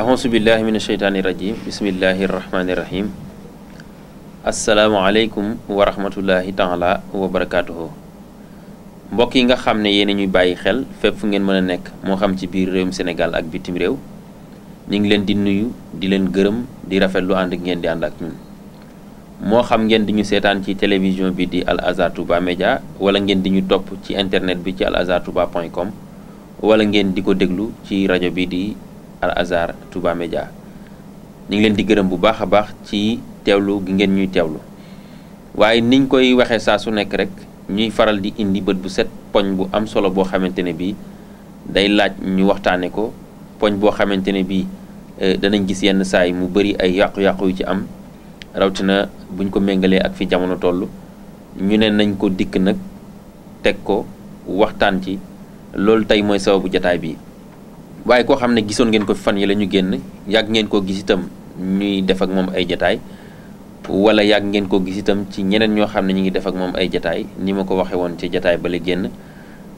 ahousu billahi min asheytaani rajim bismillahi rahmaani rahim asalaamualeykum wa rahmatullahi taala wa barakaatuhu. mbokk yi nga xam ne yéen a ñuy bàyyi xel fépp fu ngeen mën a nekk moo xam ci biir réewum Sénégal ak bitim réew ñu ngi leen di nuyu di leen gërëm di rafetlu ànd ngeen di ànd ak ñun moo xam ngeen di ñu seetaan ci télévision bi di Al Azhar Touba Média wala ngeen di ñu topp ci internet bi ci alazhartouba.com wala ngeen di ko déglu ci rajo bi di Al Azhar Touba Média ñu ngi leen di gërëm bu baax a baax ci teewlu gi ngeen ñuy teewlu waaye niñ koy waxee saa su nekk rek ñuy faral di indi bët bu set poñ bu am solo boo xamante ne bii day laaj ñu waxtaane ko poñ boo xamante ne bii danañ gis yenn saa yi mu bëri ay yàqu-yàqu yu ci am rawatina buñ ko méngalee ak fi jamono toll ñu ne nañ ko dikk nag teg ko waxtaan ci loolu tey mooy sababu jataay bi waaye koo xam ne gisoon ngeen ko fi fan yi la ñu génn yàgg ngeen koo gis itam ñuy def ak moom ay jataay wala yàgg ngeen ko gis itam ci ñeneen ñoo xam ne ñu ngi def ak moom ay jataay ni ma ko waxee woon ci jataay ba la génn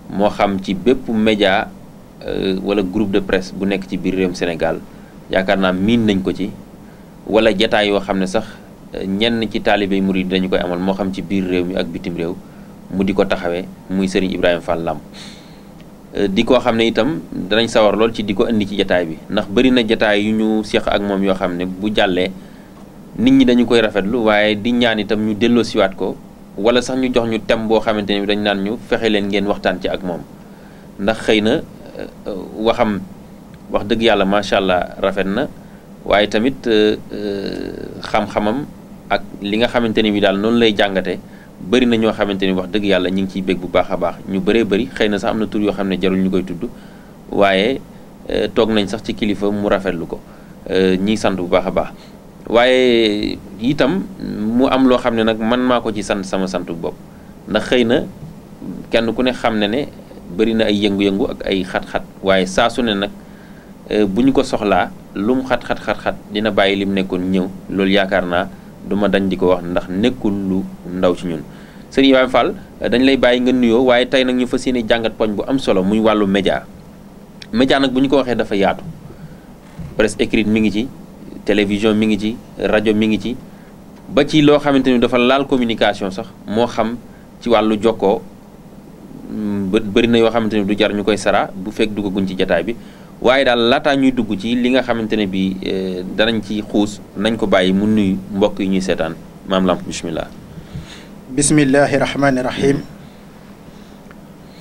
moo xam ci bépp média wala groupe de presse bu nekk ci biir réewum Sénégal yaakaar naa miin nañ ko ci wala jataay yoo xam ne sax ñenn ci taalibey murid dañu koy amal moo xam ci biir réew mi ak bitim réew mu di ko taxawee muy Serigne Ibrahima Fall Lamp di koo xam ne itam danañ sawar lool ci di ko indi ci jataay bi ndax bëri na jataay yu ñu seq ak moom yoo xam ne bu jàllee nit ñi dañu koy rafetlu waaye di ñaan itam ñu delloo siwaat ko wala sax ñu jox ñu thème boo xamante ne dañ naan ñu fexe leen ngeen waxtaan ci ak moom ndax xëy na waxam wax dëgg yàlla macha allah rafet na waaye tamit xam-xamam ak li nga xamante ni bi daal noonu lay jàngate bëri na ñoo xamante ni wax dëgg yàlla ñu ngi ciy bég bu baax a baax ñu bëree bëri xëy na sax am na tur yoo xam ne jarul ñu koy tudd waaye toog nañ sax ci kilifa mu rafetlu ko ñiy sant bu baax a baax waaye itam mu am loo xam ne nag man maa ko ci sant sama santu bopp ndax xëy na kenn ku ne xam ne ne bëri na ay yëngu-yëngu ak ay xat-xat waaye saa su ne nag bu ñu ko soxlaa lu mu xat-xat dina bàyyi lim nekkoon ñëw loolu yaakaar naa du ma dañ di ko wax ndax nekkul lu ndaw ci ñun Serigne Ibrahima Fall dañ lay bàyyi nga nuyoo waaye tey nag ñu fas yéene jàngat poñ bu am solo muy wàllu média nag bu ñu ko waxee dafa yaatu presse écrite mi ngi ci télévision mi ngi ci rajo mi ngi ci ba ci loo xamante ni dafa laal communication sax moo xam ci wàllu jokkoo bëri na yoo xamante ni du jar ñu koy sara bu fekk duggaguñ ci jataay bi waaye daal laataa ñuy dugg ci li nga xamante ne bi danañ ci xuus nañ ko bàyyi mu nuyu mbokk yi ñuy seetaan maam Lamp bismillah bismillahi rahmani rahim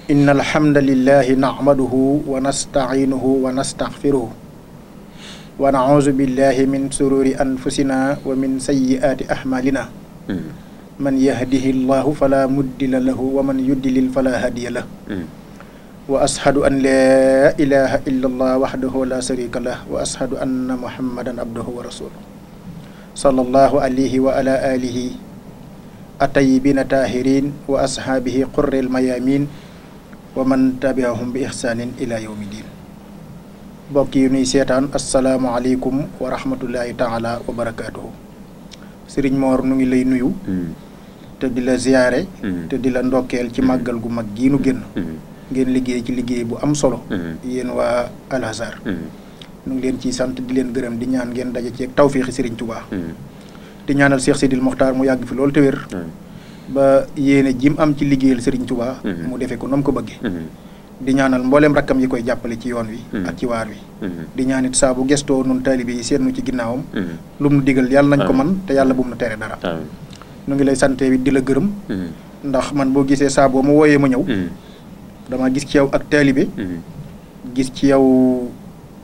inna alhamdulillahi nahmaduhu wa nasta'inuhu wa nastaghfiruhu wa na'udhu billahi min sururi anfusina wa min sayyiati a'malina man yahdihi llahu fala mudilla lahu wa man yudlil fala hadiya lahu wa ashhadu an la ilaha illa allah wahdahu la sharika lah wa ashhadu anna muhammadan abduhu wa rasuluhu sallallahu alayhi wa ala alihi at-tayyibin tahirin wa ashabihi qurril mayamin wa man tabi'ahum bi ihsanin ila yawmiddin mbokk yi nuy seetaan assalaamu aleykum wa rahmatullahi taala wa barakatuhu Sëriñ Moor nu ngi lay nuyu te di la ziyaare te di la ndokkeel ci màggal gu mag gii nu génn ngeen liggéey ci liggéey bu am solo yéen waa Al Azhar nu ngi leen ciy sant di leen gërëm di ñaan ngeen daje ci tawfiixi Sëriñ Tuubaa di ñaanal Cheikh Sidil Mokhtar mu yàgg fi loolu te wér ba yéene jim am ci liggéeyal Sëriñ Tuubaa mu defee ko nam ko bëggee di ñaanal mbooleem rakkam yi koy jàppale ci yoon wi ak ci waar wi di ñaanit saa bu gestoo nun taalibe yi seetnu ci ginnaawam lu mu digal yàlla nañ ko man te yàlla bu mu tere dara nu ngi lay sante wi di la gërëm ndax man boo gisee saa boo ma wooyee ma ñëw dama gis ci yow ak taalibe gis ci yow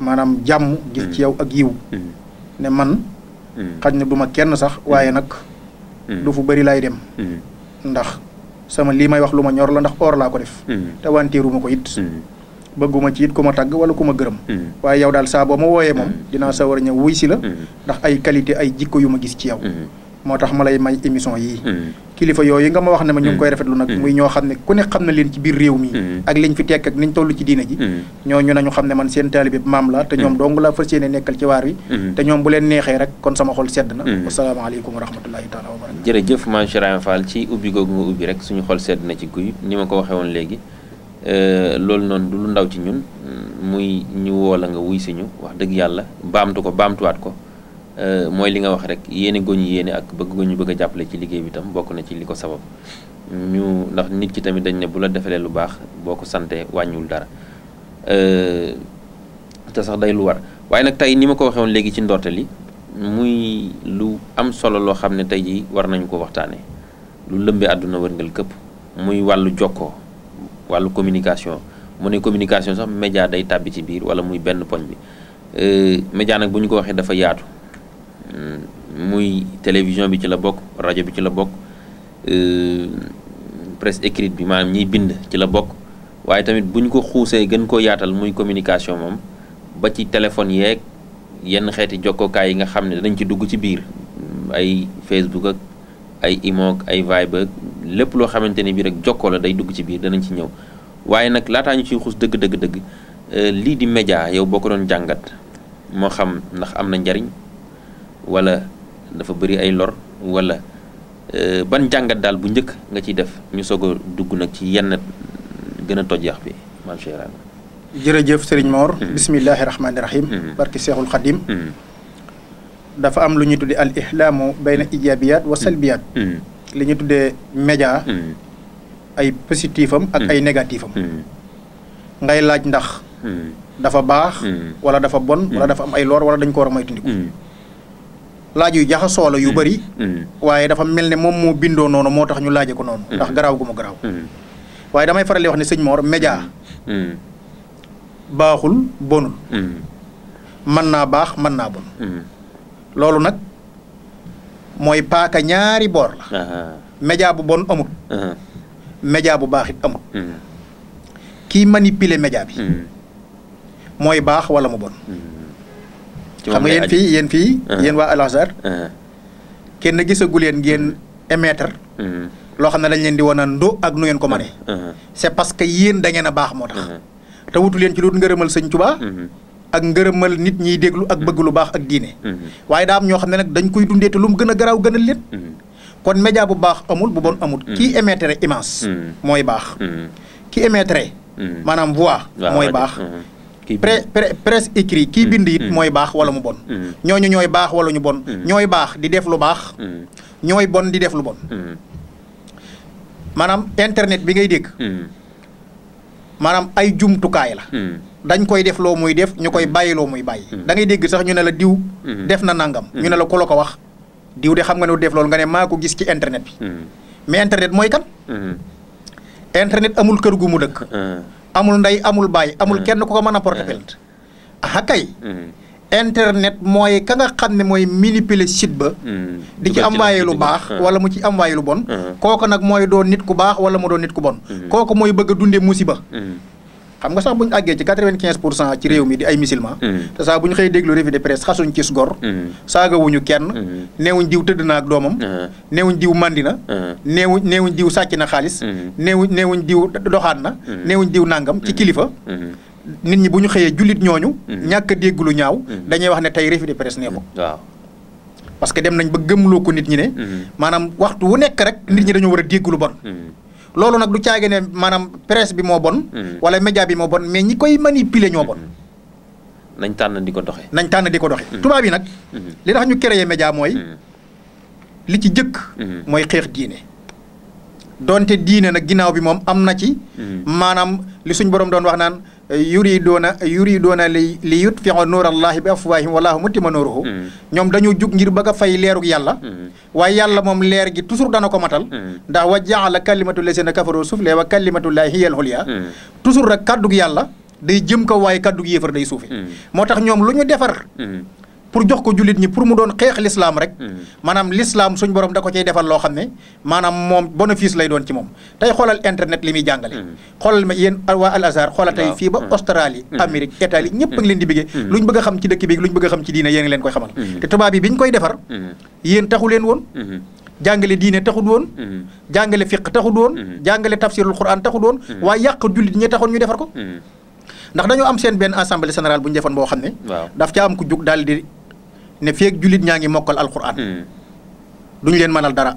maanaam jàmm gis ci yow ak yiw ne man xaj na du ma kenn sax waaye nag du fu bëri laay dem ndax sama lii may wax lu ma ñor la ndax or laa ko def te wanteeruma ko it bëgguma ci it ku ma tàgg wala ku ma gërëm waaye yow daal saa boo ma wooyee moom dinaa sawar a ñëw wuy si la ndax ay qualité ay jikko yu ma gis ci yow moo tax ma lay may émission yii kilifa yooyu nga ma wax ne ma ñu ngi koy rafetlu nag muy ñoo xam ne ku ne xam na leen ci biir réew mi ak liñ fi tekk ak niñ toll ci diina ji ñooñu nañu xam ne man seen taalibe maam la te ñoom dong la fas yéene nekkal ci waar wi te ñoom bu leen neexee rek kon sama xol sedd na wasalaamaaleykum wa rahmatullahi taala wa barakatu jërëjëf Mame Cheikh Ibrahima Fall ci ubbi googu nga ubbi rek suñu xol sedd na ci guy ni ma ko waxee woon léegi loolu noonu du lu ndaw ci ñun muy ñu woo la nga wuy si ñu wax dëgg yàlla baamtuwaat ko mooy li nga wax rek yéene goñu yéene ak bëgg a jàppale ci liggéey bi tam bokk na ci li ko sabab ndax nit ki tamit dañ ne bu la defalee lu baax boo ko santee wàññiwul dara te sax day lu war waaye nag tey ni ma ko waxee woon léegi ci ndorte li muy lu am solo loo xam ne tey jii war nañu ko waxtaanee lu lëmbee àdduna wërngal këpp muy wàllu jokkoo wàllu communication mu ne communication sax média day tàbbi ci biir wala muy benn poñ bi média nag bu ñu ko waxee dafa yaatu muy télévision bi ci la bokk rajo bi ci la bokk presse écrite bi maanaam ñiy bind ci la bokk waaye tamit bu ñu ko xuusee gën koo yaatal muy communication moom ba ci téléphone yeeg yenn xeeti jokkookaay yi nga xam ne danañ ci dugg ci biir ay Facebook ak ay Imo ak ay Viber lépp loo xamante ne bii rek jokkoo la day dugg ci biir danañ ci ñëw waaye nag laataa ñu ciy xuus dëgg lii di média yow boo ko doon jàngat moo xam ndax am na njariñ wala dafa bëri ay lor wala ban jàngat daal bu njëkk nga ciy def ñu soog a dugg nag ci yenn gën a toj yax bi maam Cheikh Ibrahima. jërëjëf Serigne Mor. bismillahi rahmaani rahim. barki Seexul Xadim. dafa am lu ñuy tuddee al ihlaamu bayna ijaabiyaat wa salbiyaat. li ñuy tuddee média. ay positif am ak ay négatif am. ngay laaj ndax. dafa baax. wala dafa bon wala dafa am ay lor wala dañ ko war a moytandiku. laaj yu jaxasoo la yu bëri. waaye dafa mel ne moom moo bindoo noonu moo tax ñu laaje ko noonu. ndax garaaw gu mu garaaw. waaye damay faral di wax ne sëñ Mor média. baaxul bonul. mën naa baax mën naa bon. loolu nag mooy paaka ñaari boor la. média bu bon amul. média bu baax it amul. kii manipuler média bi. mooy baax wala mu bon. xam nga yéen fii yéen waa Al Azhar kenn gisagu leen ngeen émettre. loo xam ne dañ leen di wan a ndo ak nu ngeen ko mënee. c'est parce que yéen da ngeen a baax moo tax. te wutu leen ci lu ngërëmal sëñ Tuubaa ak ngërëmal nit ñiy déglu ak bëgg lu baax ak diine. waaye daa am ñoo xam ne nag dañ koy dundee te lu mu gën a garaaw gënal leen. kon média bu baax amul bu bon amul. kii émettre image. mooy baax. ki émettre. maanaam voix. mooy baax. presse écrit kii bind it mooy baax wala mu bon. ñooñu ñooy baax wala ñu bon. ñooy baax di def lu baax. ñooy bon di def lu bon. maanaam internet bi ngay dégg. maanaam ay jumtukaay la. dañ koy def loo muy def ñu koy bàyyi loo muy bàyyi. da ngay dégg sax ñu ne la diw. def na nangam. ñu ne la ku la ko wax. diw de xam nga ne def loolu nga ne maa ko gis ci internet bi. mais internet mooy kan. internet amul kër gu mu dëkk. amul ndey amul baay amul kenn ku ko mën a porter plainte. ah kay. internet mooy ka nga xam ne mooy manipuler site ba. di ci envoyé lu baax wala mu ci envoyé lu bon. kooku nag mooy doon nit ku baax wala mu doon nit ku bon. kooku mooy bëgg a dundee musiba. xam nga sax bu ñu àggee ci 95% ci réew mi di ay musulman. te saa bu ñu xëy déglu revue de presse xasuñ ci gor. saagawuñu kenn. neewuñ diw tëdd na ak doomam. neewuñ diw mandi na. neewuñ diw sàcc na xaalis. neewuñ diw doxaan na. neewuñ diw nangam ci kilifa. nit ñi bu ñu xëyee jullit ñooñu. ñàkk a dégg lu ñaaw. dañuy wax ne tey revue de presse nee ko. waaw parce que dem nañ ba gëmloo ko nit ñi ne. maanaam waxtu wu nekk rek nit ñi dañoo war a dégg lu bon. loolu nag du caage ne maanaam presse bi moo bon. wala média bi moo bon mais ñi koy manipuler ñoo bon. nañ tànn di ko doxee. tubaab yi nag. li tax ñu créé média mooy. li ci jëkk. mooy xeex diine. donte diine nag ginnaaw bi moom am na ci. maanaam li suñ borom doon wax naan yuridoona li yutfi'u nuurallahi bi afwaahihim wallaahu mutimmu nuurihi. ñoom dañoo jug ngir bëgg a fay leerug yàlla. waaye yàlla moom leer gi toujours dana ko matal. ndax wa ja'ala kalimatu lazina kafaru sufla wa kalimatullahi hiya al-ulya. toujours rek kaddug yàlla day jëm ko waaye kaddug yéefar day suufe. moo tax ñoom lu ñu defar. pour jox ko jullit ñi pour mu doon xeex l'islam rek. maanaam l'islam suñ borom da ko cay defal loo xam ne maanaam moom bénéfice lay doon ci moom. tey xoolal internet li muy jàngale. xoolal ma yéen waa Al Azhar xoolal tey fii ba Australie. Amérique Italie ñëpp a ngi leen di bëggee. luñ bëgg a xam ci dëkk bi luñ bëgg a xam ci diine yéen ngi leen koy xamal. te tubaab yi biñ koy defar. yéen taxu leen woon. jàngale diine taxut woon. jàngale fiq taxut woon. jàngale tafsirul Quran taxut woon. waaye yàq jullit ñi taxoon ñu defar ko. ndax dañoo am seen benn assemblée générale bu ñu defoon boo xam ne. daf ca am ku jug daal di ne feeg jullit ñaa ngi mokkal alquran. duñu leen mënal dara.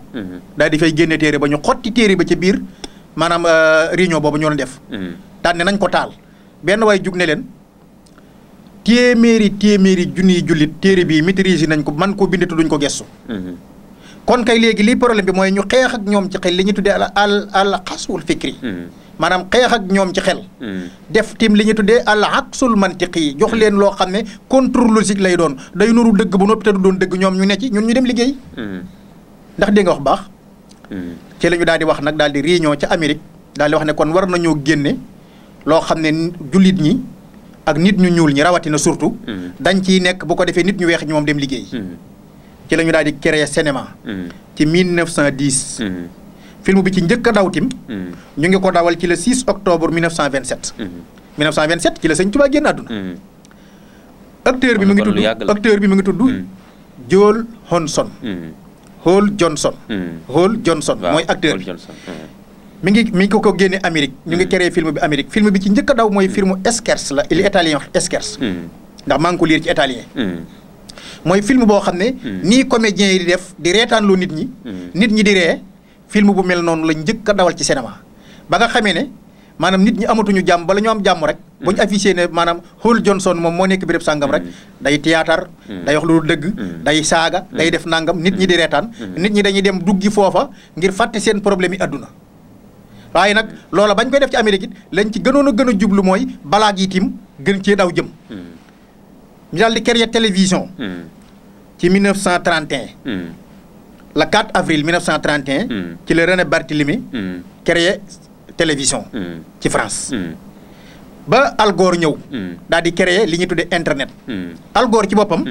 daal di fay génne téere ba ñu xotti téere ba ca biir maanaam réunion boobu ñoo doon def. daan ne nañ ko taal benn waay jug ne leen téeméeri junniy jullit téere bii maîtriser nañ ko man koo bind te duñ ko gestu. kon kay léegi lii problème bi mooy ñu xeex ak ñoom ci xel li ñu tuddee al xaswul fikri. maanaam xeex ak ñoom ci xel. def tim li ñu tuddee al aksul mantiqi yi jox leen loo xam ne contrôle logique lay doon day nuru dëgg bu noppi te du doon dëgg ñoom ñu ne ci ñun ñu dem liggéey. ndax dégg nga wax baax. ci la ñu daal di wax nag daal di réunion ca Amérique daal di wax ne kon war nañoo génne loo xam ne jullit ñi ak nit ñu ñuul ñi rawatina surtout. dañ ciy nekk bu ko defee nit ñu weex ñi moom dem liggéey. ci la ñu daal di créer cinéma. ci 1910. film bi ci njëkk a daw tim. ñu ngi ko dawal ci le 6 octobre 1927. 1927 ci la Sëñ Tuubaa génn àdduna. acteur bi mu ngi tudd Joel Johnson. Hall Johnson mooy acteur bi. mi ngi ko génne Amérique ñu ngi créé film bi Amérique film bi ci njëkk a daw mooy filmu Esquers la il italien Esquers. ndax maa ngi ko lire ci italien. mooy film boo xam ne. nii comédiens yi di def di reetaanloo nit ñi. nit ñi di ree film bu mel noonu la njëkk a dawal ci cinéma ba nga xamee ne maanaam nit ñi amatuñu jàmm bala ñu am jàmm rek. bu ñu affiché ne maanaam Hall Johnson moom moo nekk béréb sàngam rek. day théâtre day wax lu dëgg. day saaga day def nangam nit ñi di reetaan. nit ñi dañuy dem duggi foofa ngir fàtte seen problème yi àdduna. waaye nag loola bañ koy def ci Amérique it lañ ci gënoon a gën a jublu mooy balaag yi tim gën cee daw jëm. ñu daal di créer télévision. ci 1931. le 4 avril 1931. ci la René Barthélemy. créé télévision. ci France. ba Al Gore ñëw. daal di créé li ñuy tuddee internet. Al Gore ci boppam.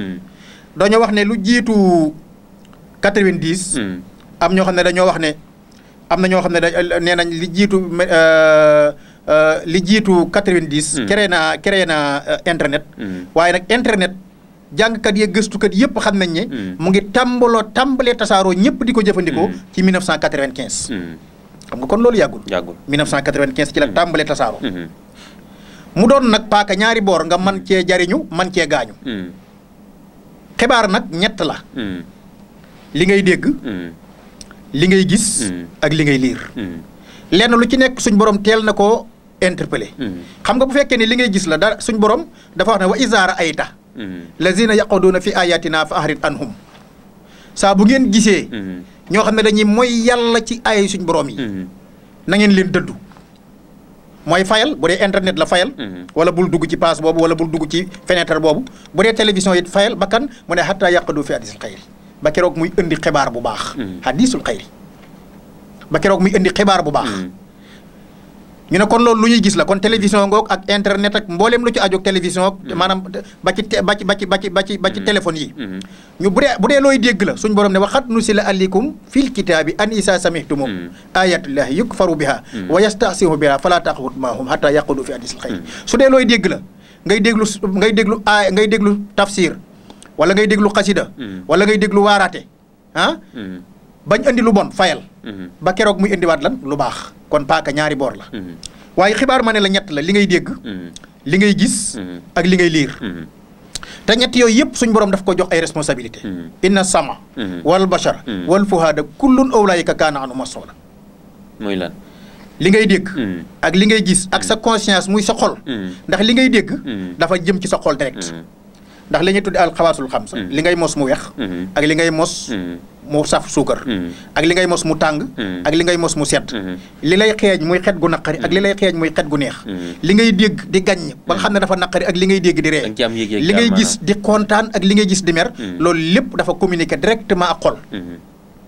dañoo wax ne lu jiitu 90. am ñoo xam ne dañoo wax ne am na ñoo xam ne nee nañ li jiitu 90. créé na internet. waaye nag internet. jàngkat yeeg gëstukat yëpp xam nañ ne. mu ngi tàmbalee tasaaroo ñëpp di ko jëfandikoo. ci 1995. xam nga kon loolu yàggul. 1995 ci la tàmbalee tasaaroo. mu doon nag paaka ñaari boor nga man cee jariñu man cee gaañu. xibaar nag ñett la. li ngay dégg. li ngay gis. ak li ngay liir. lenn lu ci nekk suñ borom teel na koo interpellé. xam nga bu fekkee ne li ngay gis la dara suñ borom dafa wax ne wa izaara ayta. lazina yaquduuna fi ayatina fa ahrid anhum saa bu ngeen gisee. ñoo xam ne dañuy mooy yàlla ci ay suñ borom yi. na ngeen leen dëddu. mooy fayal bu dee internet la fayal. wala bul dugg ci paas boobu wala bul dugg ci fenêtre boobu bu dee télévision yi fayal ba kan mu ne hatta yaqadu fi hadisul xayri ba keroog muy indi xibaar bu baax. hadisul xayri ba keroog muy indi xibaar bu baax. ñu ne kon loolu lu ñuy gis la kon télévision ngoog ak internet ak mboolem lu ci aju ak télévision maanaam ba ci téléphone yi. ñu bu dee looy dégg la suñ borom ne waxat nusila alaykum fil kitaabi an isa samihtumum ayatullahi yukfaru biha wa yastahsihu biha fala taqut mahum hatta yaqudu fi hadisil xayr su dee looy dégg la ngay déglu tafsir wala ngay déglu xasida wala ngay déglu waaraate bañ indi lu bon fayal. ba keroog muy indiwaat lan lu baax kon paaka ñaari boor la. waaye xibaar ma ne la ñett la li ngay dégg. li ngay gis. ak li ngay liir. te ñett yooyu yëpp suñ borom daf ko jox ay responsabilité inna sama. wal bashar. wal fuhaada kullun awlaayika kaana anhu mas'uula. muy lan. li ngay dégg. ak li ngay gis ak sa conscience muy sa xol. ndax li ngay dégg. dafa jëm ci sa xol direct. ndax li ñuy tuddee alxawaasul xamsa li ngay mos mu weex. ak li ngay mos. mu saf suukar. ak li ngay mos mu tàng. ak li ngay mos mu sedd. li lay xeeñ muy xet gu naqari ak li lay xeeñ muy xet gu neex. li ngay dégg di gaññ ba nga xam ne dafa naqari ak li ngay dégg di ree. li ngay gis di kontaan ak li ngay gis di mer. loolu lépp dafa communiquer directement ak xol.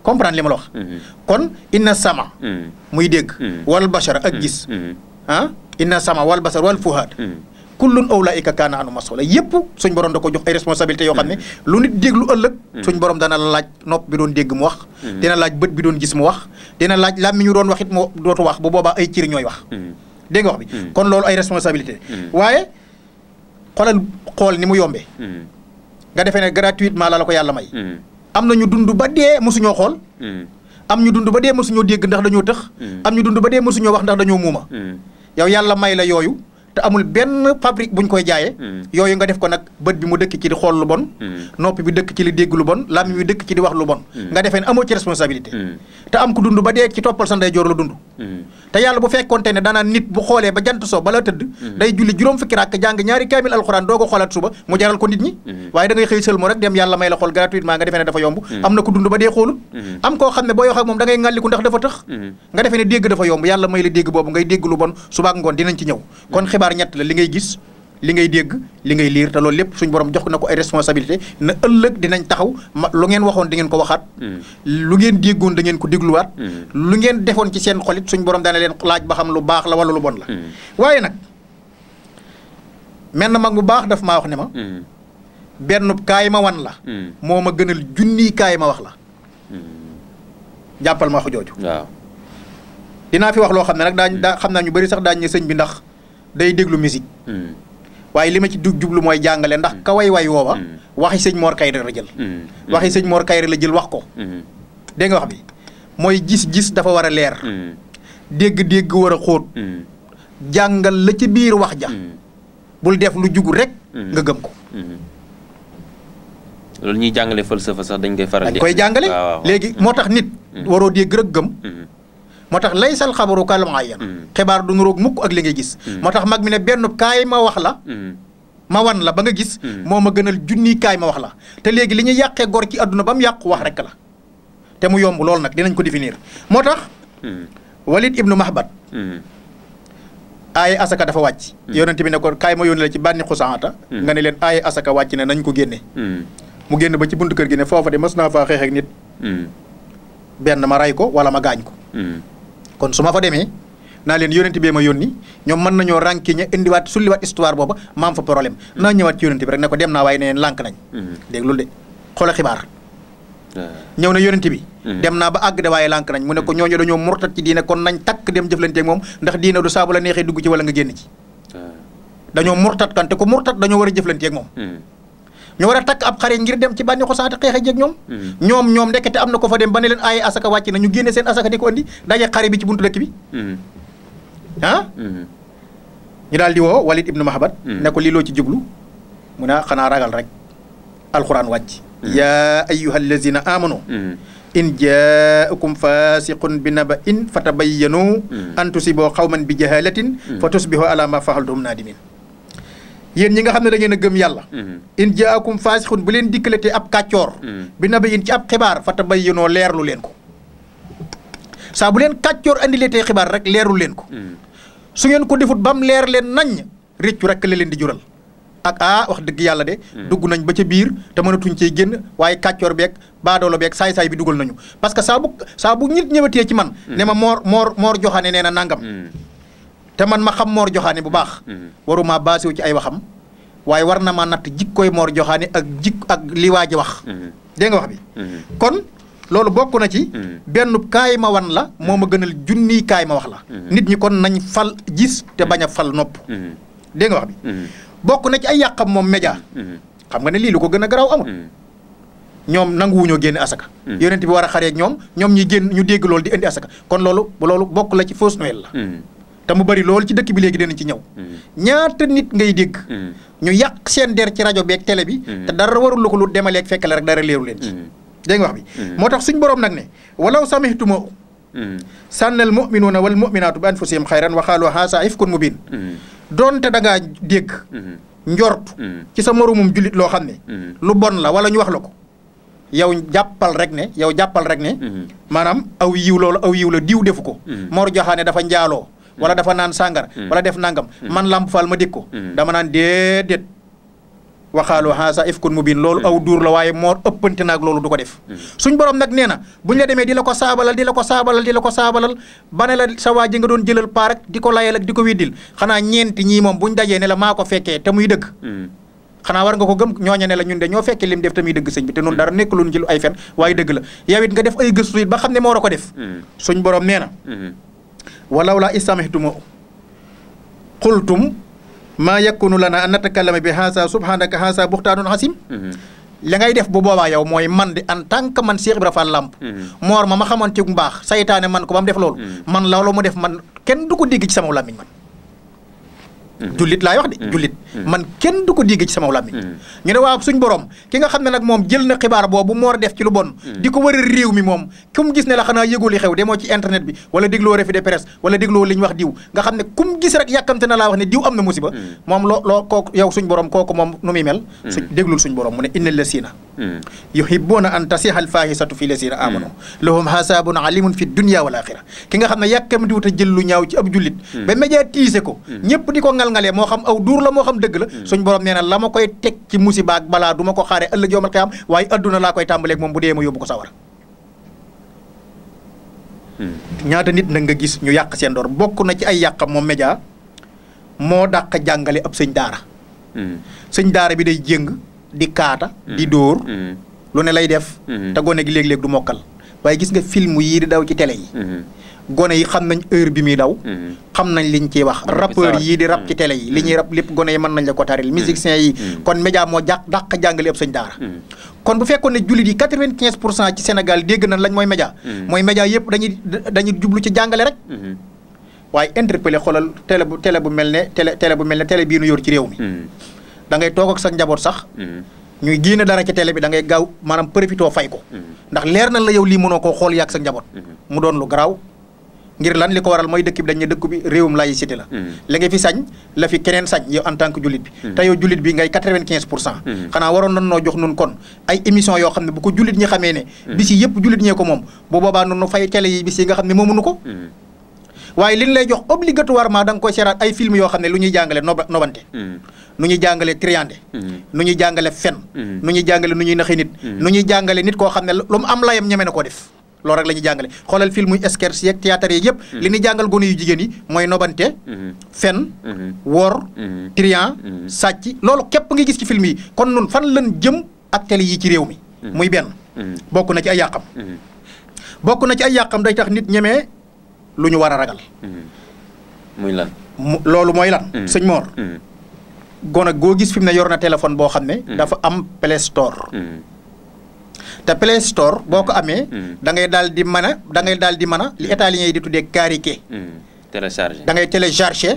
comprendre li ma la wax. kon inna sama. muy dégg. wal bashar ak gis. inna sama wal basar wal fuhaad. kullun awlaika kaana anu mas'uula yëpp suñ borom da ko jox ay responsabilités yoo xam ne lu nit déglu ëllëg suñ borom dana la laaj nopp bi doon dégg mu wax dina laaj bët bi doon gis mu wax dina laaj làmmiñ ñu doon wax it mu dootu wax bu boobaa ay cër ñooy wax dégg nga wax bi kon loolu ay responsabilité waaye xool ni mu yombee nga defee ne gratuitement la ko yàlla may am na ñu dund ba dee mosuñoo xool am ñu dund ba dee mosuñoo dégg ndax dañoo tëx am ñu dund ba dee mosuñoo wax ndax dañoo muuma yow yàlla may la yooyu te amul benn fabrique buñ koy jaayee yooyu nga def ko nag bët bi mu dëkk ci di xool lu bon noppi bi dëkk ci li dégg lu bon làmmiñ bi dëkk ci di wax lu bon nga defee ne amoo ci responsabilité te am ku dund ba dee ci toppal sa ndeyjoor la dund te yàlla bu fekkonte ne danaan nit bu xoolee ba jant so bala tëdd day julli juróom fukki rakk jàng ñaari kaamil alxuraan doo ko xoolaat suba mu jaral ko nit ñi waaye da ngay xëy sël mo rek dem yàlla may la xool gratuitement nga defee ne dafa yomb am na ko dund ba dee xoolut am koo xam ne booy wax ak moom da ngay ngàlliku ndax dafa tëx nga defee ne dégg dafa yomb yàlla may la dégg boobu ngay dégg lu bon suba ak ngoon dinañ ci ñëw kon xibaar ñett la li ngay gis li ngay dégg li ngay liir te loolu lépp suñu borom jox na ko ay responsabilité na ëllëg dinañ taxaw lu ngeen waxoon da ngeen ko waxaat lu ngeen déggoon da ngeen ko dégluwaat lu ngeen defoon ci seen xolit suñu borom dana leen laaj ba xam lu baax la wala lu bon la waaye nag menn mag bu baax daf maa wax ne ma benn kaay ma wan la moo ma gënal junniy kaay ma wax la jàppal ma wax jooju waaw dinaa fi wax loo xam ne nag daa xam naa ñu bari sax daañu ne sëñ bi ndax day déglu musique waaye li ma ci jublu mooy jàngale ndax ka way woowa waxi sëñ Mor Kayre la jël waxi sëñ Mor Kayre la jël wax ko dégg nga wax bi mooy gis-gis dafa war a leer dégg-dégg war a xóot jàngal la ci biir wax ja bul def lu jugu rek nga gëm ko loolu ñuy jàngale falsafa sax dañ koy faral dañ koy jàngale léegi moo tax nit waroo dégg rek gëm moo tax laysal xabaru kal muayyan xibaar du nuroog mukk ak li ngay gis moo tax mag mi ne benn kaay ma wax la ma wan la ba nga gis moo ma gënal junni kaay ma wax la te léegi li ñuy yàqee gor ci àdduna ba mu yàqu wax rek la te mu yomb loolu nag dinañ ko définir moo tax Walid ibnu Mahbad aaye asaka dafa wàcc yonent bi ne ko kaay ma yónni la ci bànni xusaata nga ne leen aaye asaka wàcc ne nañ ko génne mu génn ba ci buntu kër gi ne foofa de mës naa faa xeex ak nit benn ma ray ko wala ma gaañ ko kon su ma fa demee naa leen yonent bee ma yónni ñoom mën nañoo rànkiñe indiwaat sulliwaat histoire booba ma am fa problème naa ñëwaat ci yonent bi rek ne ko dem naa waaye ne leen lànk nañ dégg loolu de xoola xibaar ñëw na yonent bi dem naa ba àgg de waaye lànk nañ mu ne ko ñooñu dañoo murtat ci diine kon nañ takk dem jëflanteeg moom ndax diine du saabu la neexee dugg ci wala nga génn ci dañoo murtat kan te ko murtat dañoo war a jëflanteeg moom ñu war a takk ab xare ngir dem ci bànni xosaate xeexe jeeg ñoom ndekete am na ko fa dem ba ne leen ay asaka wàcc na ñu génne seen asaka di ko andi daje xare bi ci buntu dëkk bi ñu daal di woo Walid ibnu Mahbad ne ko lii loo ci jublu mu ne xanaa ragal rek alquran wàcc yaa ayyuha allazina amanu in jaakum fasiqun bi naba in fatabayyanu an tusiboo xawman bi jahalatin fa tusbihu ala ma fa'altum nadimin yéen ñi nga xam ne da ngeen a gëm yàlla in jaakum faasixun bu leen dikkalatee ab kàccoor bi na ba in ci ab xibaar fa tabayyunoo leerlu leen ko saa bu leen kàccoor andiletee xibaar rek leerlu leen ko su ngeen ko defut bam leer leen nañ réccu rek la leen di jural ak wax dëgg yàlla de dugg nañ ba ca biir te mënatuñ cee génn waaye kàccoor beeg baadoolo beeg saay-saay bi dugal nañu parce que saa bu nit ñëwatee ci man ne ma moor joxaane nee na nangam te man ma xam Mor Joxaane bu baax waruma baasiwu ci ay waxam waaye war na ma natt jikkooy Mor Joxaane ak li waa ji wax dégg nga wax bi kon loolu bokk na ci benn kaay ma wan la moo ma gënal junniy kaay ma wax la nit ñi kon nañ fal gis te bañ a fal nopp dégg nga wax bi bokk na ci ay yàqam moom média xam nga ne lii lu ko gën a garaaw amul ñoom nanguwuñoo génne asaka yonent bi war a xareeg ñoom ñu dégg loolu di indi asaka kon loolu bokk la ci fausse Noël la te mu bari loolu ci dëkk bi léegi dinañ ci ñëw ñaata nit ngay dégg ñu yàq seen der ci rajo beeg télé bi te dara warul lu ko lu demaleeg fekkale rek dara leeru leen ci dégg nga wax bi moo tax suñ boroom nag ne walaw samihtumo sànnal muminuuna wal muminaatu bi anfusihim xayran wa xaalu haasa ifkun mubin doonte da ngaa dégg njort ci sa moromum jullit loo xam ne lu bon la wala ñu wax la ko yow jàppal rek ne maanaam aw yiw la diw defu ko Mor Joxaane dafa njaaloo wala dafa naan sàngar wala def nangam man Lamp Fall ma dégg ko dama naan déedéet waxaalu haasa ifkun mubin loolu aw duur la waaye moo ëppante naag loolu du ko def suñ borom nag nee na buñ la demee di la ko saabalal ba ne la sa waa ji nga doon jëlal paa rek di ko layal ak di ko widdil xanaa ñeenti ñii moom buñ dajee ne la maa ko fekkee te muy dëgg xanaa war nga ko gëm ñooña ne la ñun de ñoo fekkee lim def te muy dëgg sëñ bi te noonu dara nekk luñ ci lu ay fen waaye dëgg la yow it nga def ay gëstu it ba xam ne moo war a ko def suñ borom nee na walaw laa istamihtumu qultum maa yakunu lana an natakallama bi haasa subhanaka haasa buxtaanun xasim la ngay def bu boobaa yow mooy man de en tant que man Cheikh Ibra Fall Lamp moor ma xamoon ci mbaax saytaane man ko ba mu def loolu man loolu mu def man kenn du ko dégg ci sama làmmiñ man jullit laay wax de jullit man kenn du ko dégg ci sama làmmiñ ñu ne waaw suñ borom ki nga xam ne nag moom jël na xibaar boobu moo def ci lu bon di ko war a réew mi moom ku mu gis ne la xanaa yëgoo li xew demoo ci internet bi wala dégloo revue de presse wala dégloo li ñu wax diw nga xam ne ku mu gis rek yàkkamte na laa wax ne diw am na musiba moom loo kooku yow suñ borom kooku moom nu muy mel déglul suñ borom mu ne innal lasina yuhibbuna an tasihal fahisatu fi lasina amanu lahum hasabun alimun fi dunya wal axira ki nga xam ne yàkkamti wut a jël lu ñaaw ci ab jullit ba médiatiser ko ñëpp di ko ngal-ngalee moo xam aw duur la moo xam dëgg la suñ borom nee na la ma koy teg ci musiba ak balaa du ma ko xaare ëllëg yawmal qiyaam waaye adduna laa koy tàmbaleeg moom bu dee ma yóbbu ko sawara ñaata nit nag nga gis ñu yàq seen door bokk na ci ay yàqam moom média moo dàq jàngale ab sëñ daara sëñ daara bi day jéng di kaata di dóor lu ne lay def te gone gi léeg-léeg du mokkal waaye gis nga film yii di daw ci télé yi gone yi xam nañ heure bi muy daw xam nañ liñ ciy wax rappeur yii di rap ci télé yi li ñuy rap lépp gone yi mën nañ la ko taril musiciens yi kon média moo dàq jàngale ab sëñ daara kon bu fekkoon ne jullit yi 95% ci Sénégal dégg nañ lañ mooy média yëpp dañuy jublu ci jàngale rek waaye interpellé xoolal télé bu mel ne télé bii nu yor ci réew mi da ngay toog ak sa njaboot sax ñuy génne dara ci télé bi da ngay gaaw maanaam profitoo fay ko ndax leer na la yow lii mënoo koo xool yàgg sa njaboot mu doon lu garaaw ngir lan li ko waral mooy dëkk bi dañ ne dëkk bi réewum laïcité la la nga fi sañ la fi keneen sañ yow en tant que jullit bi te yow jullit bi ngay 95% xanaa waroon nan noo jox nun kon ay émission yoo xam ne bu ko jullit ñi xamee ne bis yi yëpp jullit ñee ko moom bu boobaa noonu fay télé yi bis yi nga xam ne moomuñu ko waaye li ñu lay jox obligatoirement da nga koy seeraat ay film yoo xam ne lu ñuy jàngale nobante nu ñuy jàngale triande nu ñuy jàngale fen nu ñuy jàngale nu ñuy naxi nit nu ñuy jàngale nit koo xam ne lu mu am layam ñeme na koo def loolu rek la ñuy jàngale xoolal film yu sketch yeeg théâtre yi yëpp li ñuy jàngal gone yu jigéen yi mooy nobante fen wor trian sàcc loolu képp nga gis ci film yi kon nun fan lan jëm ak télé yi ci réew mi muy benn bokk na ci ay yàqam bokk na ci ay yàqam day tax nit ñemee lu ñu war a ragal muy lan loolu mooy lan sëñ Mor gone goo gis fi mu ne yor na téléphone boo xam ne dafa am Play Store te Play Store boo ko amee da ngay daal di mën a li italien yi di tuddee cariquer télécharger da ngay télécharger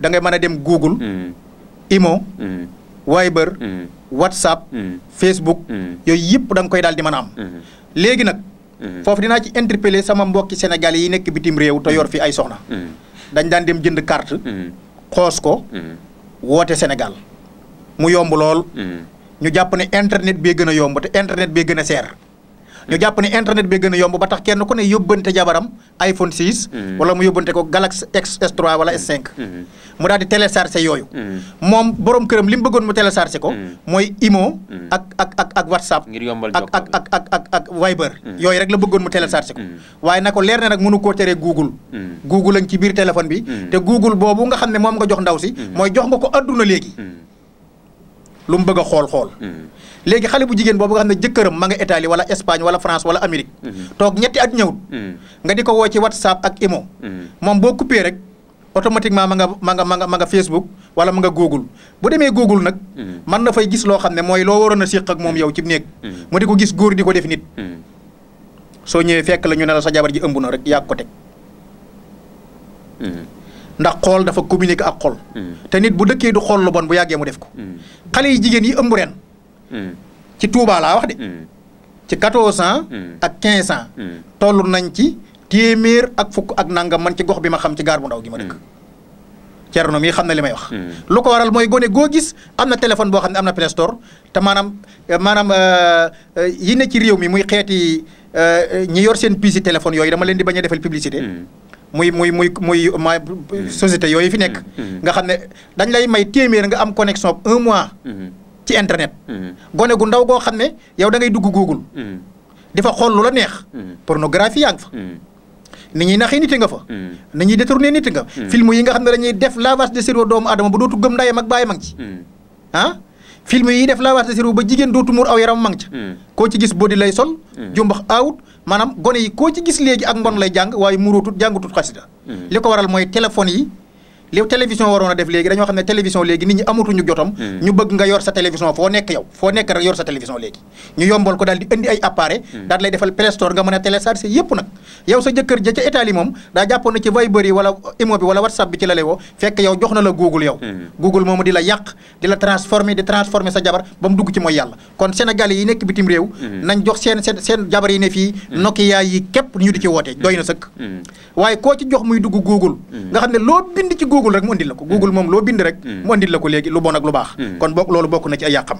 da ngay mën a dem Google Imo Viber WhatsApp Facebook yooyu yëpp da nga koy daal di mën a am léegi nag foofu dinaa ci interpeller sama mbokki Sénégal yi nekk bitim réew te yor fi ay soxna dañ daan dem jënd carte xoos ko woote Sénégal mu yomb lool ñu jàpp ne internet bee gën a yomb te internet bee gën a seer ñu jàpp ne internet bee gën a yomb ba tax kenn ku ne yóbbante jabaram iPhone 6 wala mu yóbbante ko Galaxy S3 wala S5 mu daal di téléchargé yooyu moom borom këram li mu bëggoon mu téléchargé ko mooy Imo ak WhatsApp ngir yombal ak Viber yooyu rek la bëggoon mu téléchargé ko waaye na ko leer na nag mënu koo teree Google lañ ci biir téléphone bi te Google boobu nga xam ne moom nga jox ndaw si mooy jox nga ko adduna léegi lu mu bëgg a xool léegi xale bu jigéen boobu nga xam ne jëkkëram ma nga Italie wala Espagne wala France wala Amérique toog ñetti at ñëwut nga di ko woo ci WhatsApp ak Imo moom boo coupé rek automatiquement ma nga Facebook wala ma nga Google bu demee Google nag mën na fay gis loo xam ne mooy loo waroon a séq ak moom yow ci néeg mu di ko gis góor di ko def nit soo ñëwee fekk la ñu ne la sa jabar ji ëmb na rek yaa ko teg ndax xool dafa communiquer ak xol te nit bu dëkkee du xool lu bon bu yàggee mu def ko xale yi jigéen yi ëmb ren ci Touba laa wax de ci 14 ans ak 15 ans toll nañ ci téeméer ak fukk ak nangam man ci gox bi ma xam ci gaar bu ndaw gi ma dëkk Cerno mi xam na li may wax lu ko waral mooy gone goo gis am na téléphone boo xam ne am na Play Store te maanaam yi ne ci réew mi muy xeeti ñi yor seen piisi téléphone yooyu dama leen di bañ a defal publicité muy société yooyu fi nekk nga xam ne dañ lay may téeméer nga am connexion 1 mois ci internet gone gu ndaw goo xam ne yow da ngay dugg Google di fa xool lu la neex pornographie yaa ngi fa nit ñuy naxee nit nga fa nit ñuy détourné nit nga film yi nga xam ne dañuy def lavage de cerveau doomu adama ba dootu gëm ndayam ak bàyyi mang ci film yi def lavage de cerveau ba jigéen dootu muur aw yaram mang ca koo ci gis body lay sol jumbax aawut maanaam gone yi koo ci gis léegi ak mbon lay jàng waaye murootut jàngutut xasida li ko waral mooy téléphone yi li télévision waroon a def léegi dañoo xam ne télévision léegi nit ñi amatuñu jotam ñu bëgg nga yor sa télévision foo nekk yow foo nekk rek yor sa télévision léegi ñu yombal ko daal di indi ay appareil daal lay defal Play Store nga mën a télécharger yëpp nag yow sa jëkkër ja ca Italie moom daa jàppoon na ci Viber yi wala Imo bi wala WhatsApp bi ci la lay woo fekk yow jox na la Google yow Google moomu di la yàq di la transformer sa jabar ba mu dugg ci mooy yàlla kon Sénégalais yi nekk bitim réew nañ jox seen jabar yi ne fii Nokia yi képp ñu di ci woote doy na sëkk waaye koo ci jox muy dugg Google nga xam ne loo bind ci Google rek mu andil la ko Google moom loo bind rek mu andil la ko léegi lu bon ak lu baax kon loolu bokk na ci ay yàqam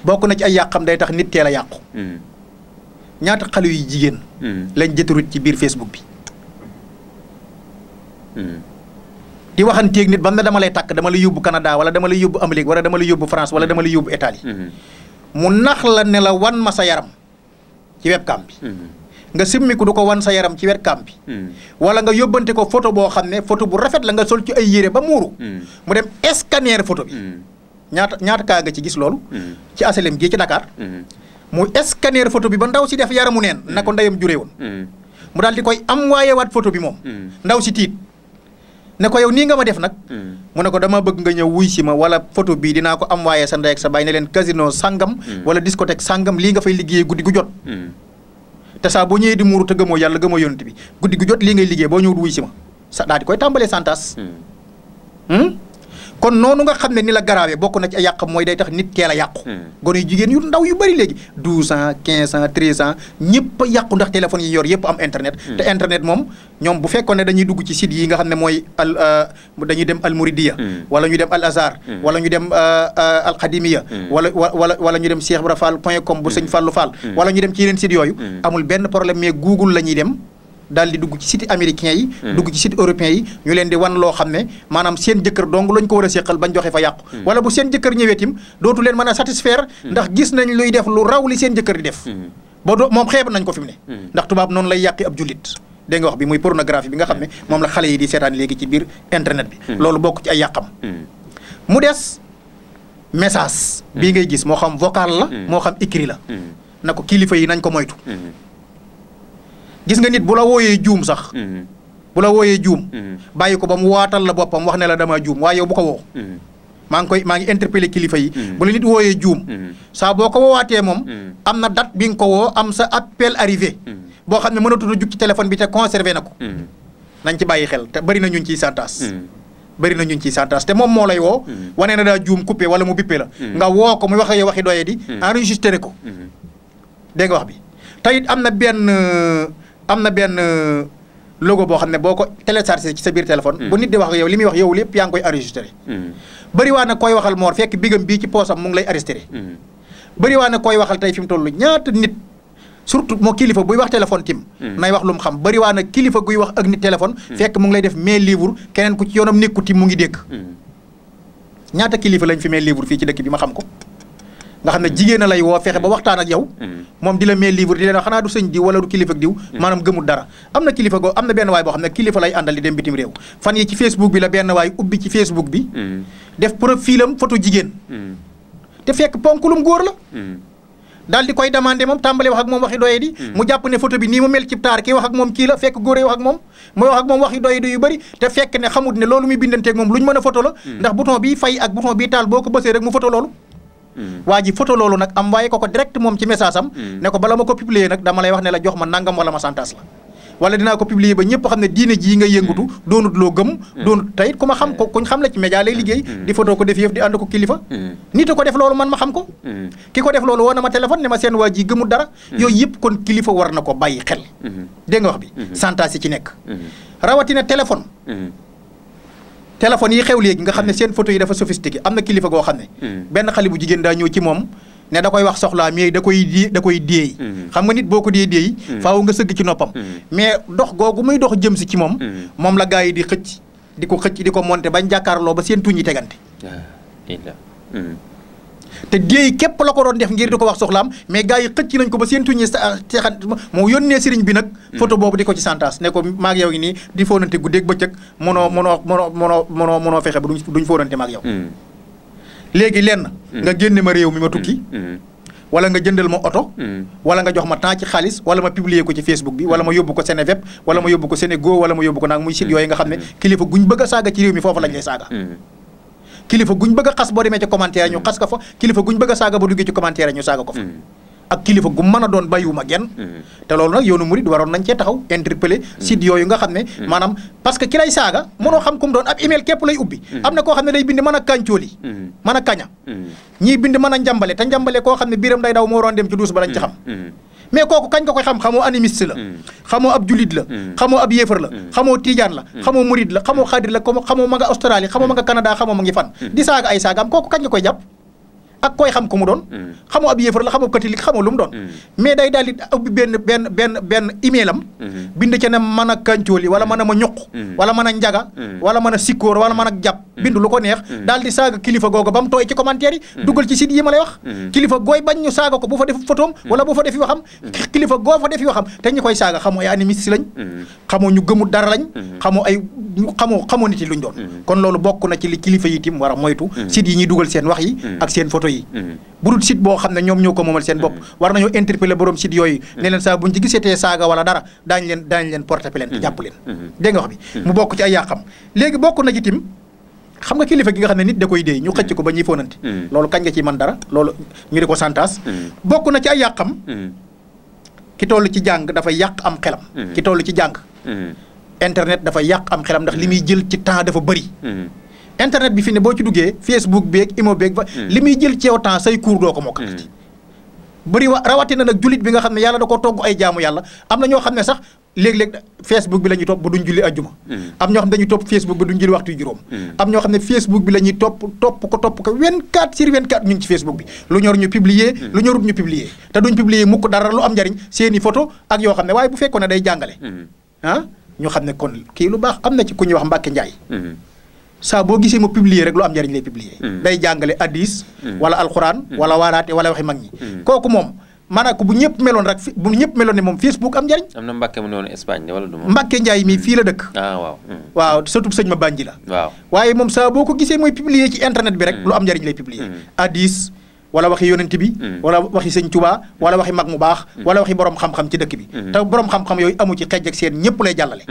bokk na ci ay yàqam day tax nit teel a yàqu ñaata xale yu jigéen lañ jëturut ci biir Facebook bi di waxanteeg nit ba mu ne dama lay takk dama lay yóbbu Canada wala dama lay yóbbu Amérique wala dama lay yóbbu France wala dama lay yóbbu Italie mu nax la ne la wan ma sa yaram ci webcam bi nga simmiku du ko wan sa yaram ci webcam bi wala nga yóbbante ko photo boo xam ne photo bu rafet la nga sol ci ay yére ba muuru mu dem scanner photo bi ñaata kaa nga ci gis loolu ci asalem gii ci Dakar mu scanner photo bi ba ndaw si def yaramu neen na ko ndeyam juree woon mu daal di koy am waayewaat photo bi moom ndaw si tiit ne ko yow nii nga ma def nag mu ne ko dama bëgg nga ñëw wuy si ma wala photo bii dinaa ko am waaye sa ndey ak sa baay ne leen casino sangam wala discothèque sangam lii nga fay liggéeyee guddi gu jot te saa boo ñëwee di muuru te gëmoo yàlla gëmoo yonent bi guddi gu jot lii ngay liggéey boo ñëwut wuy si ma sa daal di koy tàmbalee santas kon noonu nga xam ne ni la garaawee bokk na ci ay yàqam mooy day tax nit teel a yàqu gone yu jigéen yu ndaw yu bëri léegi 12 ans 15 ans 13 ans ñëpp a yàqu ndax téléphone yi yor yëpp am internet te internet moom ñoom bu fekkoon ne dañuy dugg ci site yi nga xam ne mooy dañuy dem al Mouridiya wala ñu dem al Azhar wala ñu dem al Khadimiya wala ñu dem Cheikh Ibra Fall .com bu sëñ Fallou Fall wala ñu dem ci yeneen site yooyu amul benn problème mais Google la ñuy dem daal di dugg ci site américain yi dugg ci site européen yi ñu leen di wan loo xam ne maanaam seen jëkkër dong lañ ko war a séqal bañ joxe fa yàqu wala bu seen jëkkër ñëwee tim dootu leen mën a satisfaire ndax gis nañ luy def lu raw li seen jëkkër di def ba moom xeeb nañ ko fi mu ne ndax tubaab noonu lay yàqi ab jullit dégg nga wax bi muy pornographie bi nga xam ne moom la xale yi di seetaan léegi ci biir internet bi loolu bokk ci ay yàqam mu des message bii ngay gis moo xam vocal la moo xam écrit la na ko kilifa yi nañ ko moytu gis nga nit bu la wooyee juum sax bu la wooyee juum bàyyi ko ba mu waatal la boppam wax ne la dama juum waaye yow bu ko woo maa ngi interpellé kilifa yi bu la nit wooyee juum saa boo ko woowaatee moom am na date bi nga ko woo am sa appel arrivé boo xam ne mënatul a jug ci téléphone bi te conservé na ko nañ ci bàyyi xel te bëri na ñun ciy santaas te moom moo lay woo wane na daa juum coupé wala mu bippé la nga woo ko muy wax yow waxi doye di enregistré ko dégg nga wax bi te it am na benn logo boo xam ne boo ko téléchargé ci sa biir téléphone bu nit di wax ak yow li muy wax yow lépp yaa ngi koy enregistré bëri waa na koy waxal moor fekk bigam bii ci poosam mu ngi lay enregistré bëri waa na koy waxal tey fi mu toll ñaata nit surtout moo kilifa buy wax téléphone tim nay wax lu mu xam bëri waa na kilifa guy wax ak nit téléphone fekk mu ngi lay def mail livre keneen ku ci yoonam nekku tim mu ngi dégg ñaata kilifa lañ fi mail livre fii ci dëkk bi ma xam ko nga xam ne jigéen a lay woo fexe ba waxtaan ak yow moom di la mail livre di leen wax xanaa du sëñ diw wala du kilifa ak diw maanaam gëmul dara am na kilifa go am na benn waay boo xam ne kilifa lay àndal di dem bitim réew fan yi ci Facebook bi la benn waay ubbi ci Facebook bi def profilam photo jigéen te fekk ponkulum góor la daal di koy demandé moom tàmbale wax ak moom waxi doye di mu jàpp ne photo bi nii mu mel ci taar kii wax ak moom kii la fekk góor yi wax ak moom mooy wax ak moom waxi doye di yu bëri te fekk ne xamut ne loolu muy bindanteeg moom lu ñu mën a photo la ndax bouton bii fay ak bouton bii taal boo ko bësee rek mu photo loolu waa ji photo loolu nag am waaye ko direct moom ci message am ne ko bala ma ko publier nag dama lay wax ne la jox ma nangam wala ma santaas la wala dinaa ko publier ba ñëpp xam ne diine jii nga yëngutu doonut loo gëm doonut tayit ku ma xam ko kuñ xam la ci média lay liggéey di photo ko def yëf di ànd ko kilifa nit a ko def loolu man ma xam ko ki ko def loolu woo na ma téléphone ne ma seen waa ji gëmut dara yooyu yëpp kon kilifa war na ko bàyyi xel dégg nga wax bi santaas yi ci nekk rawatina téléphone yi xew léegi nga xam ne seen photo yi dafa sophistiqué am na kilifa goo xam ne benn xale bu jigéen daa ñëw ci moom ne da koy wax soxlaa mais da koy déey xam nga nit boo ko déey faaw nga sëgg ci noppam mais dox googu muy dox jëm si ci moom la gaa yi di xëcc di ko monté bañ jàkkaarloo ba seen tuñ yi tegante te déey képp la ko doon def ngir di ko wax soxlaam mais gaa yi xëcc nañ ko ba seen tuñ yi texan moo yónnee sëriñ bi nag photo boobu di ko ci santaas ne ko maag yow ngi nii di fóonante guddeeg bëccëg mënoo fexe ba duñ fóonante maag yow léegi lenn nga génne ma réew mi ma tukki wala nga jëndal ma oto wala nga jox ma temps ci xaalis wala ma publier ko ci Facebook bi wala ma yóbbu ko Seneweb wala ma yóbbu ko Senego wala ma yóbbu ko nag muy site yooyu nga xam ne kilifa guñ bëgg a saaga ci réew mi foofu lañ lay saaga kilifa guñ bëgg a xas boo demee ci commentaire ñu xas ko fa kilifa guñ bëgg a saaga ba duggee ci commentaire ñu saaga ko fa ak kilifa gu mën a doon bàyyiwuma genn te loolu nag yoonu murid waroon nañ cee taxaw interpeller site yooyu nga xam ne maanaam parce que ki lay saaga mënoo xam ku mu doon ab email képp lay ubbi am na koo xam ne day bind mën a kàncooli mën a kaña ñii bind mën a njambale te njambale koo xam ne biiram day daw moo waroon dem ci duus ba lañ ci xam mais kooku kañ nga koy xam xamoo animiste la xamoo ab julit la xamoo ab yéefar la xamoo tiijaan la xamoo murid la xamoo xaadir la xamoo ma nga Australie xamoo ma nga Canada xamoo ma ngi fan di saaga ay saagaam kooku kañ nga koy jàpp ak koy xam ko mu doon xamoo ab yéefar la xamoo catholique xamoo lu mu doon mais day daal di ubbi benn email am bind ca ne mën a kàncooli wala mën a ma ñuq wala mën a njaga wala mën a sikkóor wala mën a jàpp bind lu ko neex daal di saaga kilifa googu ba mu tooy ci commentaire yi dugal ci site yi ma lay wax kilifa gooy bañ ñu saaga ko bu fa def photoom wala bu fa def yoo xam kilifa goo fa def yoo xam te ñu koy saaga xamoo ay animiste lañ xamoo ñu gëmul dara lañ xamoo nit yi luñ doon kon loolu bokk na ci li kilifa yi tim war a moytu site yi ñuy dugal seen wax yi ak seen photo yi bu dul site boo xam ne ñoom ñoo ko moomal seen bopp war nañoo interpeller borom site yooyu ne leen saa buñ ci gisatee saaga wala dara daañu leen porter plainte jàpp leen dégg nga wax bi mu bokk ci ay yàqam léegi bokk na ci tim xam nga kilifa gi nga xam ne nit da koy déy ñu xëcc ko ba ñuy fóonante loolu kañ nga ciy mën dara loolu ñu di ko santaas bokk na ci ay yàqam ki toll ci jàng dafay yàq am xelam ki toll ci jàng internet dafay yàq am xelam ndax li muy jël ci temps dafa bëri internet bi fi ne boo ci duggee Facebook beeg Imo beeg li muy jël ci yow temps say cours doo ko mokkal bëri rawatina nag jullit bi nga xam ne yàlla da ko togg ay jaamu yàlla am na ñoo xam ne sax léeg-léeg Facebook bi la ñuy topp ba duñ julli ajjuma am ñoo xam ne dañuy topp Facebook ba duñ julli waxtu juróom am ñoo xam ne Facebook bi la ñuy topp ko 24/24 ñu ngi ci Facebook bi lu ñor ñu publier lu ñorut ñu publier te duñ publier mukk dara lu am njariñ seeni photo ak yoo xam ne waaye bu fekkoon ne day jàngale ñu xam ne kon kii lu baax am na ci ku ñuy wax Mbacke Ndiaye saa boo gisee mu publier rek lu am njariñ lay publier day jàngale hadis wala alxuraan wala waaraate wala waxi mag ñi kooku moom maanaam bu ñëpp meloon rek bu ñëpp meloon ne moom Facebook am njariñ am na Mbacke mu ne woon Espagne wala du moom Mbacke Ndiaye mii fii la dëkk waaw surtout sëñ ma bànji la waaye moom saa boo ko gisee mooy publier ci internet bi rek lu am njariñ lay publier hadis wala waxi yonent bi wala waxi sëñ Tuubaa wala waxi mag mu baax wala waxi borom xam-xam ci dëkk bi te borom xam-xam yooyu amu ci xejj ak seen ñëpp lay jàllale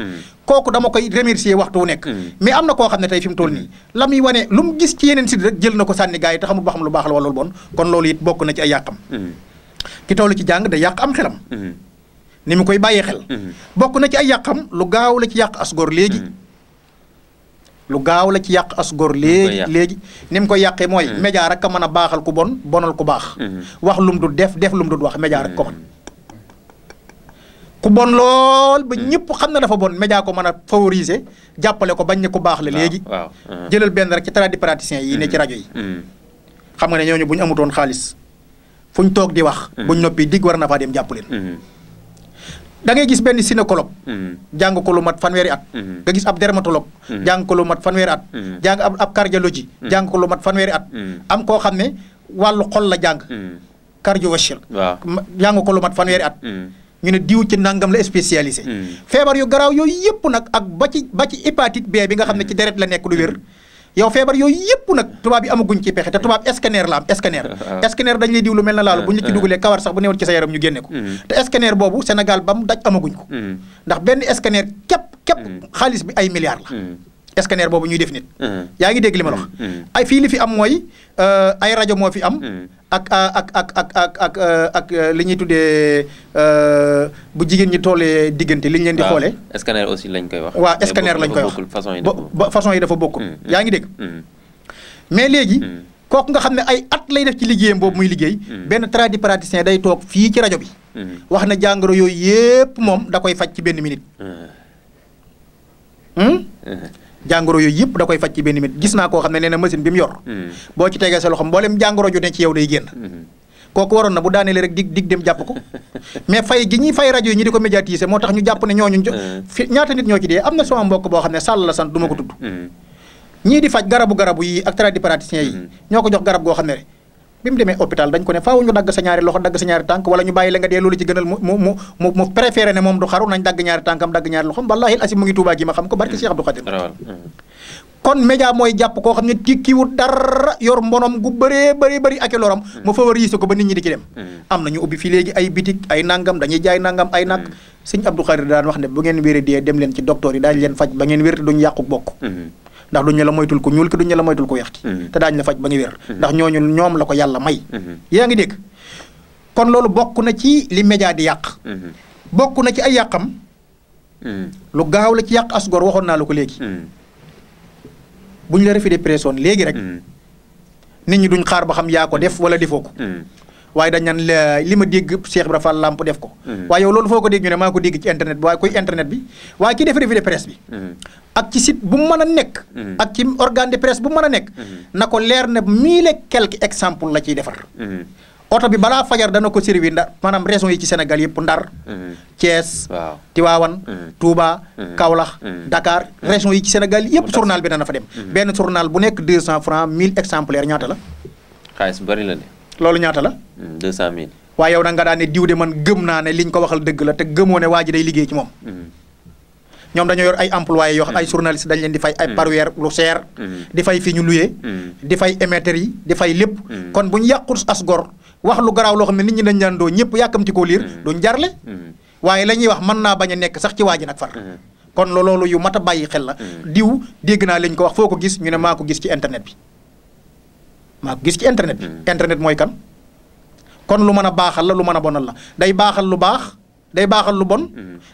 kooku dama koy remercier waxtu wu nekk mais am na koo xam ne tey fi mu toll nii la muy wane lu mu gis ci yeneen site rek jël na ko sànni gars yi te xamul ba xam lu baax la wala lu bon kon loolu it bokk na ci ay yàqam ki toll ci jàng da yàq am xelam ni mu koy bàyyee xel bokk na ci ay yàqam lu gaaw la ci yàq asgor léegi lu gaaw la ci yàq asgor léegi ni mu koy yàqee mooy média rek a mën a baaxal ku bon bonal ku baax wax lum du def lum du wax média rek ko man ku bon lool ba ñëpp xam na dafa bon média ko mën a favoriser jàppale ko bañ ne ku baax la léegi jëlal benn rek ci tradipraticiens yi ne ci rajo yi xam nga ne ñooñu bu ñu amutoon xaalis fu ñu toog di wax buñ noppi digg war na faa dem jàpp leen da ngay gis benn gynécologue jàng ko lu mat fanweeri at nga gis ab dermatologue jàng ko lu mat fanweeri at jàng ab cardiologie jàng ko lu mat fanweeri at am koo xam ne wàllu xol la jàng cardiovasculaire jàng ko lu mat fanweeri at ñu ne diw ci nangam la spécialisé feebar yu garaaw yooyu yëpp nag ak ba ci hépatite B bi nga xam ne ci deret la nekk du wér yow feebar yooyu yëpp nag tubaab yi amaguñ ci pexe te tubaab scanner la am scanner dañ lay diw lu mel na laalu bu ñu la ci dugalee kawar sax bu newoon ci sa yaram ñu génne ko te scanner boobu Sénégal ba mu daj amaguñ ko ndax benn scanner képp xaalis bi ay milliards la scanner boobu ñuy def nit yaa ngi dégg li ma la wax ay fii li fi am mooy ay rajo moo fi am ak li ñuy tuddee bu jigéen ñi tollee diggante li ñu leen di xoolee. scanner aussi lañ koy wax. waaw scanner lañ koy wax façon yi dafa bokkul. yaa ngi dégg. mais léegi. kooku nga xam ne ay at lay def ci liggéeyam boobu muy liggéey. benn tradipraticien day toog fii ci rajo bi. wax na jàngoro yooyu yépp moom da koy faj ci benn minute. jàngoro yooyu yëpp da koy faj ci benn minute gis naa koo xam ne nee na machine bi mu yor. boo ci tegee sa loxo mboolem jàngoro ju ne ci yow day génn. kooku waroon na bu daanelee rek dig dem jàpp ko mais fay gi ñuy fay rajo yi ñu di ko médiatiser moo tax ñu jàpp ne ñooñu ñaata nit ñoo ci dee am na sama mbokk boo xam ne Sall la sant du ma ko tudd. ñii di faj garabu yi ak tradipraticiens yi. ñoo ko jox garab goo xam ne bi mu demee hôpital dañ ko ne faaw ñu dagg sa ñaari loxo dagg sa ñaari tànk wala ñu bàyyi la nga dee loolu ci gënal mu préféré ne moom du xaru nañ dagg ñaari tànkam dagg ñaari loxom wallaahi asi mu ngi Tuubaa gi ma xam ko barke Cheikh Abdou Khadir kon média mooy jàpp koo xam ne kiiwut dara yor mbonom gu bëri ak i loram mu favoriser ko ba nit ñi di ci dem am na ñu ubbi fii léegi ay bitik ay nangam dañuy jaay nangam ay nag sëñ Abdou Khadir daan wax ne bu ngeen wéré dee dem leen ci docteur yi daañu leen faj ba ngeen wér te duñ yàqu bokk ndax duñ la moytul ko ñuul ki duñ la moytul ko weex ki te daañu la faj ba nga wér ndax ñooñu ñoom la ko yàlla may yaa ngi dégg kon loolu bokk na ci li média di yàq bokk na ci ay yàqam lu gaaw la ci yàq asgor waxoon naa la ko léegi bu ñu la revue de presse woon léegi rek nit ñi duñ xaar ba xam yaa ko def wala defoo ko waaye dañ naan li ma dégg Cheikh Ibra Fall Lamp def ko waaye yow loolu foo ko dégg ñu ne maa ko dégg ci internet bi waaye kuy internet bi waaye ki def revue de presse bi ak ci site bu mu mën a nekk ak ci organe de presse bu mu mën a nekk na ko leer ne 1000 et quelques exemples la ciy defar oto bi balaa fajar dana ko servi Ndar maanaam régions yi ci Sénégal yëpp Ndar Thiès Tivaouane Touba Kaolack Dakar régions yi ci Sénégal yëpp journal bi dana fa dem benn journal bu nekk 200 francs 1000 exemplaires ñaata la xaalis bari la de loolu ñaata la 200 000 waaye yow da nga daan ne diw de man gëm naa ne liñ ko waxal dëgg la te gëmoo ne waa ji day liggéey ci moom ñoom dañoo yor ay employés yoo xam ay journalistes dañ leen di fay ay par weer lu seer di fay fi ñu luyee di fay émetteurs yi di fay lépp kon bu ñu yàqul as gor wax lu garaaw loo xam ne nit ñi dañ daan doo ñëpp yàkkamti koo liir duñ jarle waaye la ñuy wax mën naa bañ a nekk sax ci waa ji nag far kon loolu yu mat a bàyyi xel la diw dégg naa lañ ko wax foo ko gis ñu ne maa ko gis ci internet bi maa ko gis ci internet bi internet mooy kan kon lu mën a baaxal la lu mën a bonal la day baaxal lu baax day baaxal lu bon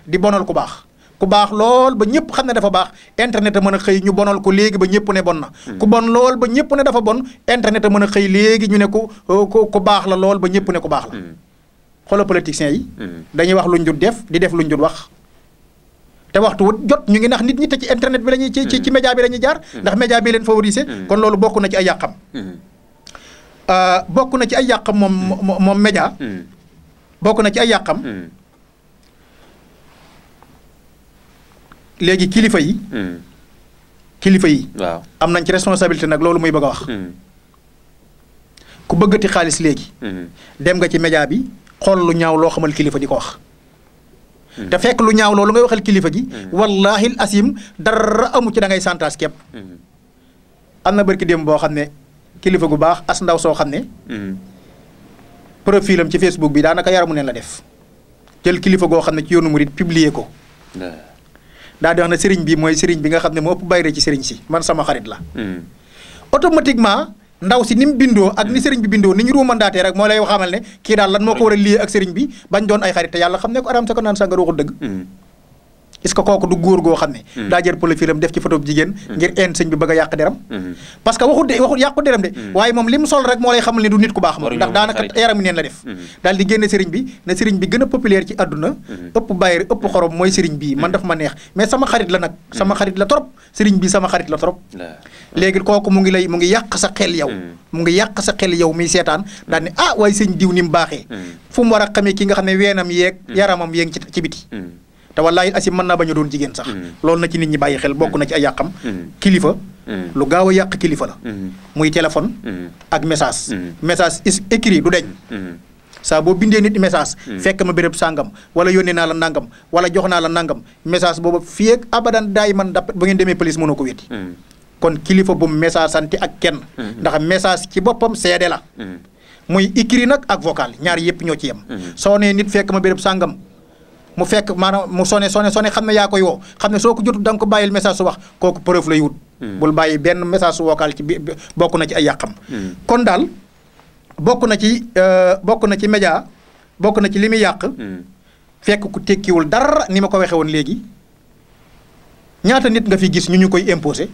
di bonal ku baax ku baax lool ba ñëpp xam ne dafa baax internet a mën a xëy ñu bonal ko léegi ba ñëpp ne bon na ku bon lool ba ñëpp ne dafa bon internet a mën a xëy léegi ñu ne ku baax la lool ba ñëpp ne ku baax la xoolal politiciens yi dañuy wax luñ dul def di def luñ dul wax te waxtu wut jot ñu ngi nax nit ñi te ci internet bi lañuy ci média bi lañuy jaar ndax média bi leen favoriser kon loolu bokk na ci ay yàqam bokk na ci ay yàqam moom média bokk na ci ay yàqam léegi kilifa yi waaw am nañ ci responsabilité nag loolu muy bëgg a wax ku bëggati xaalis léegi dem nga ci média bi xool lu ñaaw loo xamal kilifa di ko wax te fekk lu ñaaw loolu ngay waxal kilifa gi wallahi asim dara amu ci da ngay santaas képp am na barki dem boo xam ne kilifa gu baax as ndaw soo xam ne profilam ci Facebook bi daanaka yaramu neen la def jël kilifa goo xam ne ci yoonu murid publier ko daa di wax ne sëriñ bi mooy sëriñ bi nga xam ne moo ëpp bayre ci sëriñ si man sama xarit la automatiquement ndaw si ni mu bindoo ak ni sëriñ bi bindoo ni ñu ruumandaatee rek moo lay xamal ne kii daal lan moo ko war a liyee ak sëriñ bi bañ doon ay xarit te yàlla xam ne ko aram sa ko naan sàngar waxul dëgg est-ce que kooku du góor goo xam ne daa jël profilam def ci photo bu jigéen ngir en sëñ bi bëgg a yàq deram parce que waxul yàqu deram de waaye moom li mu sol rek moo lay xamal ne du nit ku baax moom ndax daanaka yaram neen la def daal di génne sëriñ bi ne sëriñ bi gën a populaire ci àdduna ëpp bayre ëpp xorom mooy sëriñ bii man daf ma neex mais sama xarit la nag sama xarit la trop sëriñ bi sama xarit la trop léegi kooku mu ngi yàq sa xel yow mu ngi yàq sa xel yow miy seetaan daal ne ah waaye sëñ diw ni mu baaxee fu mu war a xamee ki nga xam ne weenam yeeg yaramam yeeg ci biti te wallaahi asim mën naa bañ a doon jigéen sax loolu na ci nit ñi bàyyi xel bokk na ci ay yàqam kilifa lu gaaw a yàq kilifa la muy téléphone ak message écrit du deñ saa boo bindee nit message fekk ma béréb sàngam wala yónnee naa la nangam wala jox naa la nangam message boobu fii ak abadan daay man dap ba ngeen demee police mënoo ko wéti kon kilifa bu message santi ak kenn ndax message ci boppam seede la muy écrit nag ak vocal ñaar yëpp ñoo ci yem soo nee nit fekk ma béréb sàngam mu fekk maanaam mu sone xam ne yaa koy woo xam ne soo ko jotul da nga ko bàyyil message su wax kooku preuve lay wut bul bàyyi benn message su vocal ci bokk na ci ay yàqam kon daal bokk na ci média bokk na ci li muy yàq fekk ku tekkiwul dara ni ma ko waxee woon léegi ñaata nit nga fi gis ñu koy imposé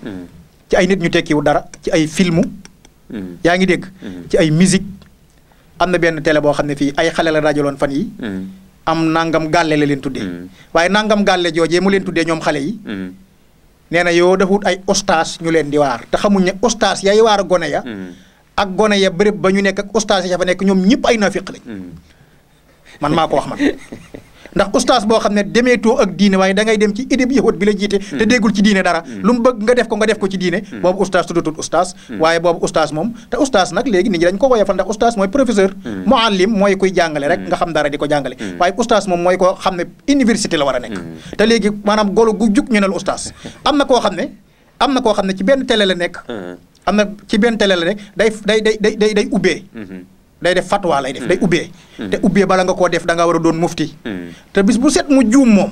ci ay nit ñu tekkiwul dara ci ay filmu yaa ngi dégg ci ay musique am na benn télé boo xam ne fii ay xale la dajaloon fan yi am nangam gàlle la leen tuddee waaye nangam gàlle joojee mu leen tuddee ñoom xale yi nee na yow dafa wut ay ostaas ñu leen di waar te xamuñ ne ostaas yay waar gone ya ak gone ya béréb ba ñu nekk ak ostaas ya fa nekk ñoom ñëpp ay naafiq lañ man maa ko wax man ndax ustaas boo xam ne demeetoo ak diine waaye da ngay dem ci idée bi yahut bi la jiite te déggul ci diine dara lu mu bëgg nga def ko ci diine boobu ustaas tuddatul ustaas waaye boobu ustaas moom te ustaas nag léegi nit ñi dañ ko woyofal ndax ustaas mooy professeur muallim mooy kuy jàngale rek nga xam dara di ko jàngale waaye ustaas moom mooy koo xam ne université la war a nekk te léegi maanaam golo gu jug ñu ne la ustaas am na koo xam ne ci benn télé la nekk day ubbee day def fatwa lay def day ubbee te ubbee bala nga koo def da nga war a doon mufti te bis bu set mu juum moom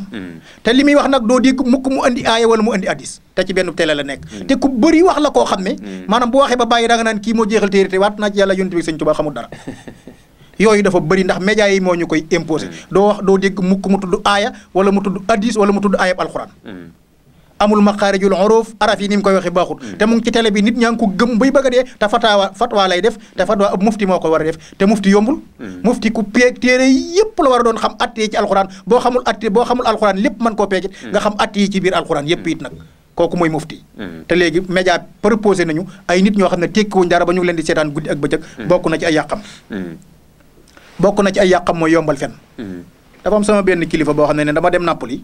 te li muy wax nag doo dégg mukk mu andi aaya wala mu andi hadis te ci benn télé la nekk te ku bëri wax la koo xam ne maanaam bu waxee ba bàyyi da nga naan kii moo jeexal téere te waat naa ci yàlla yonent bi Sëñ Tuubaa xamul dara yooyu dafa bëri ndax médias yi moo ñu koy imposé doo dégg mukk mu tudd aaya wala mu tudd hadis wala mu tudd aayab alxuraan amul maqaarijul huruf araf yi ni mu koy waxee baaxul te mu ngi ci télé bi nit ñaa ngi ko gëm bay bëgg a dee te fatwa lay def te fatwa ab mufti moo ko war a def te mufti yombul mufti ku peeg téere yëpp la war a doon xam atte yi ci alxuraan boo xamul alxuraan lépp mën koo peegit nga xam atte yi ci biir alxuraan yëpp it nag kooku mooy mufti te léegi média proposé nañu ay nit ñoo xam ne tekkiwuñ dara ba ñu ngi leen di seetaan guddi ak bëccëg bokk na ci ay yàqam mooy yombal fen dafa am sama benn kilifa boo xam ne dama dem Napoli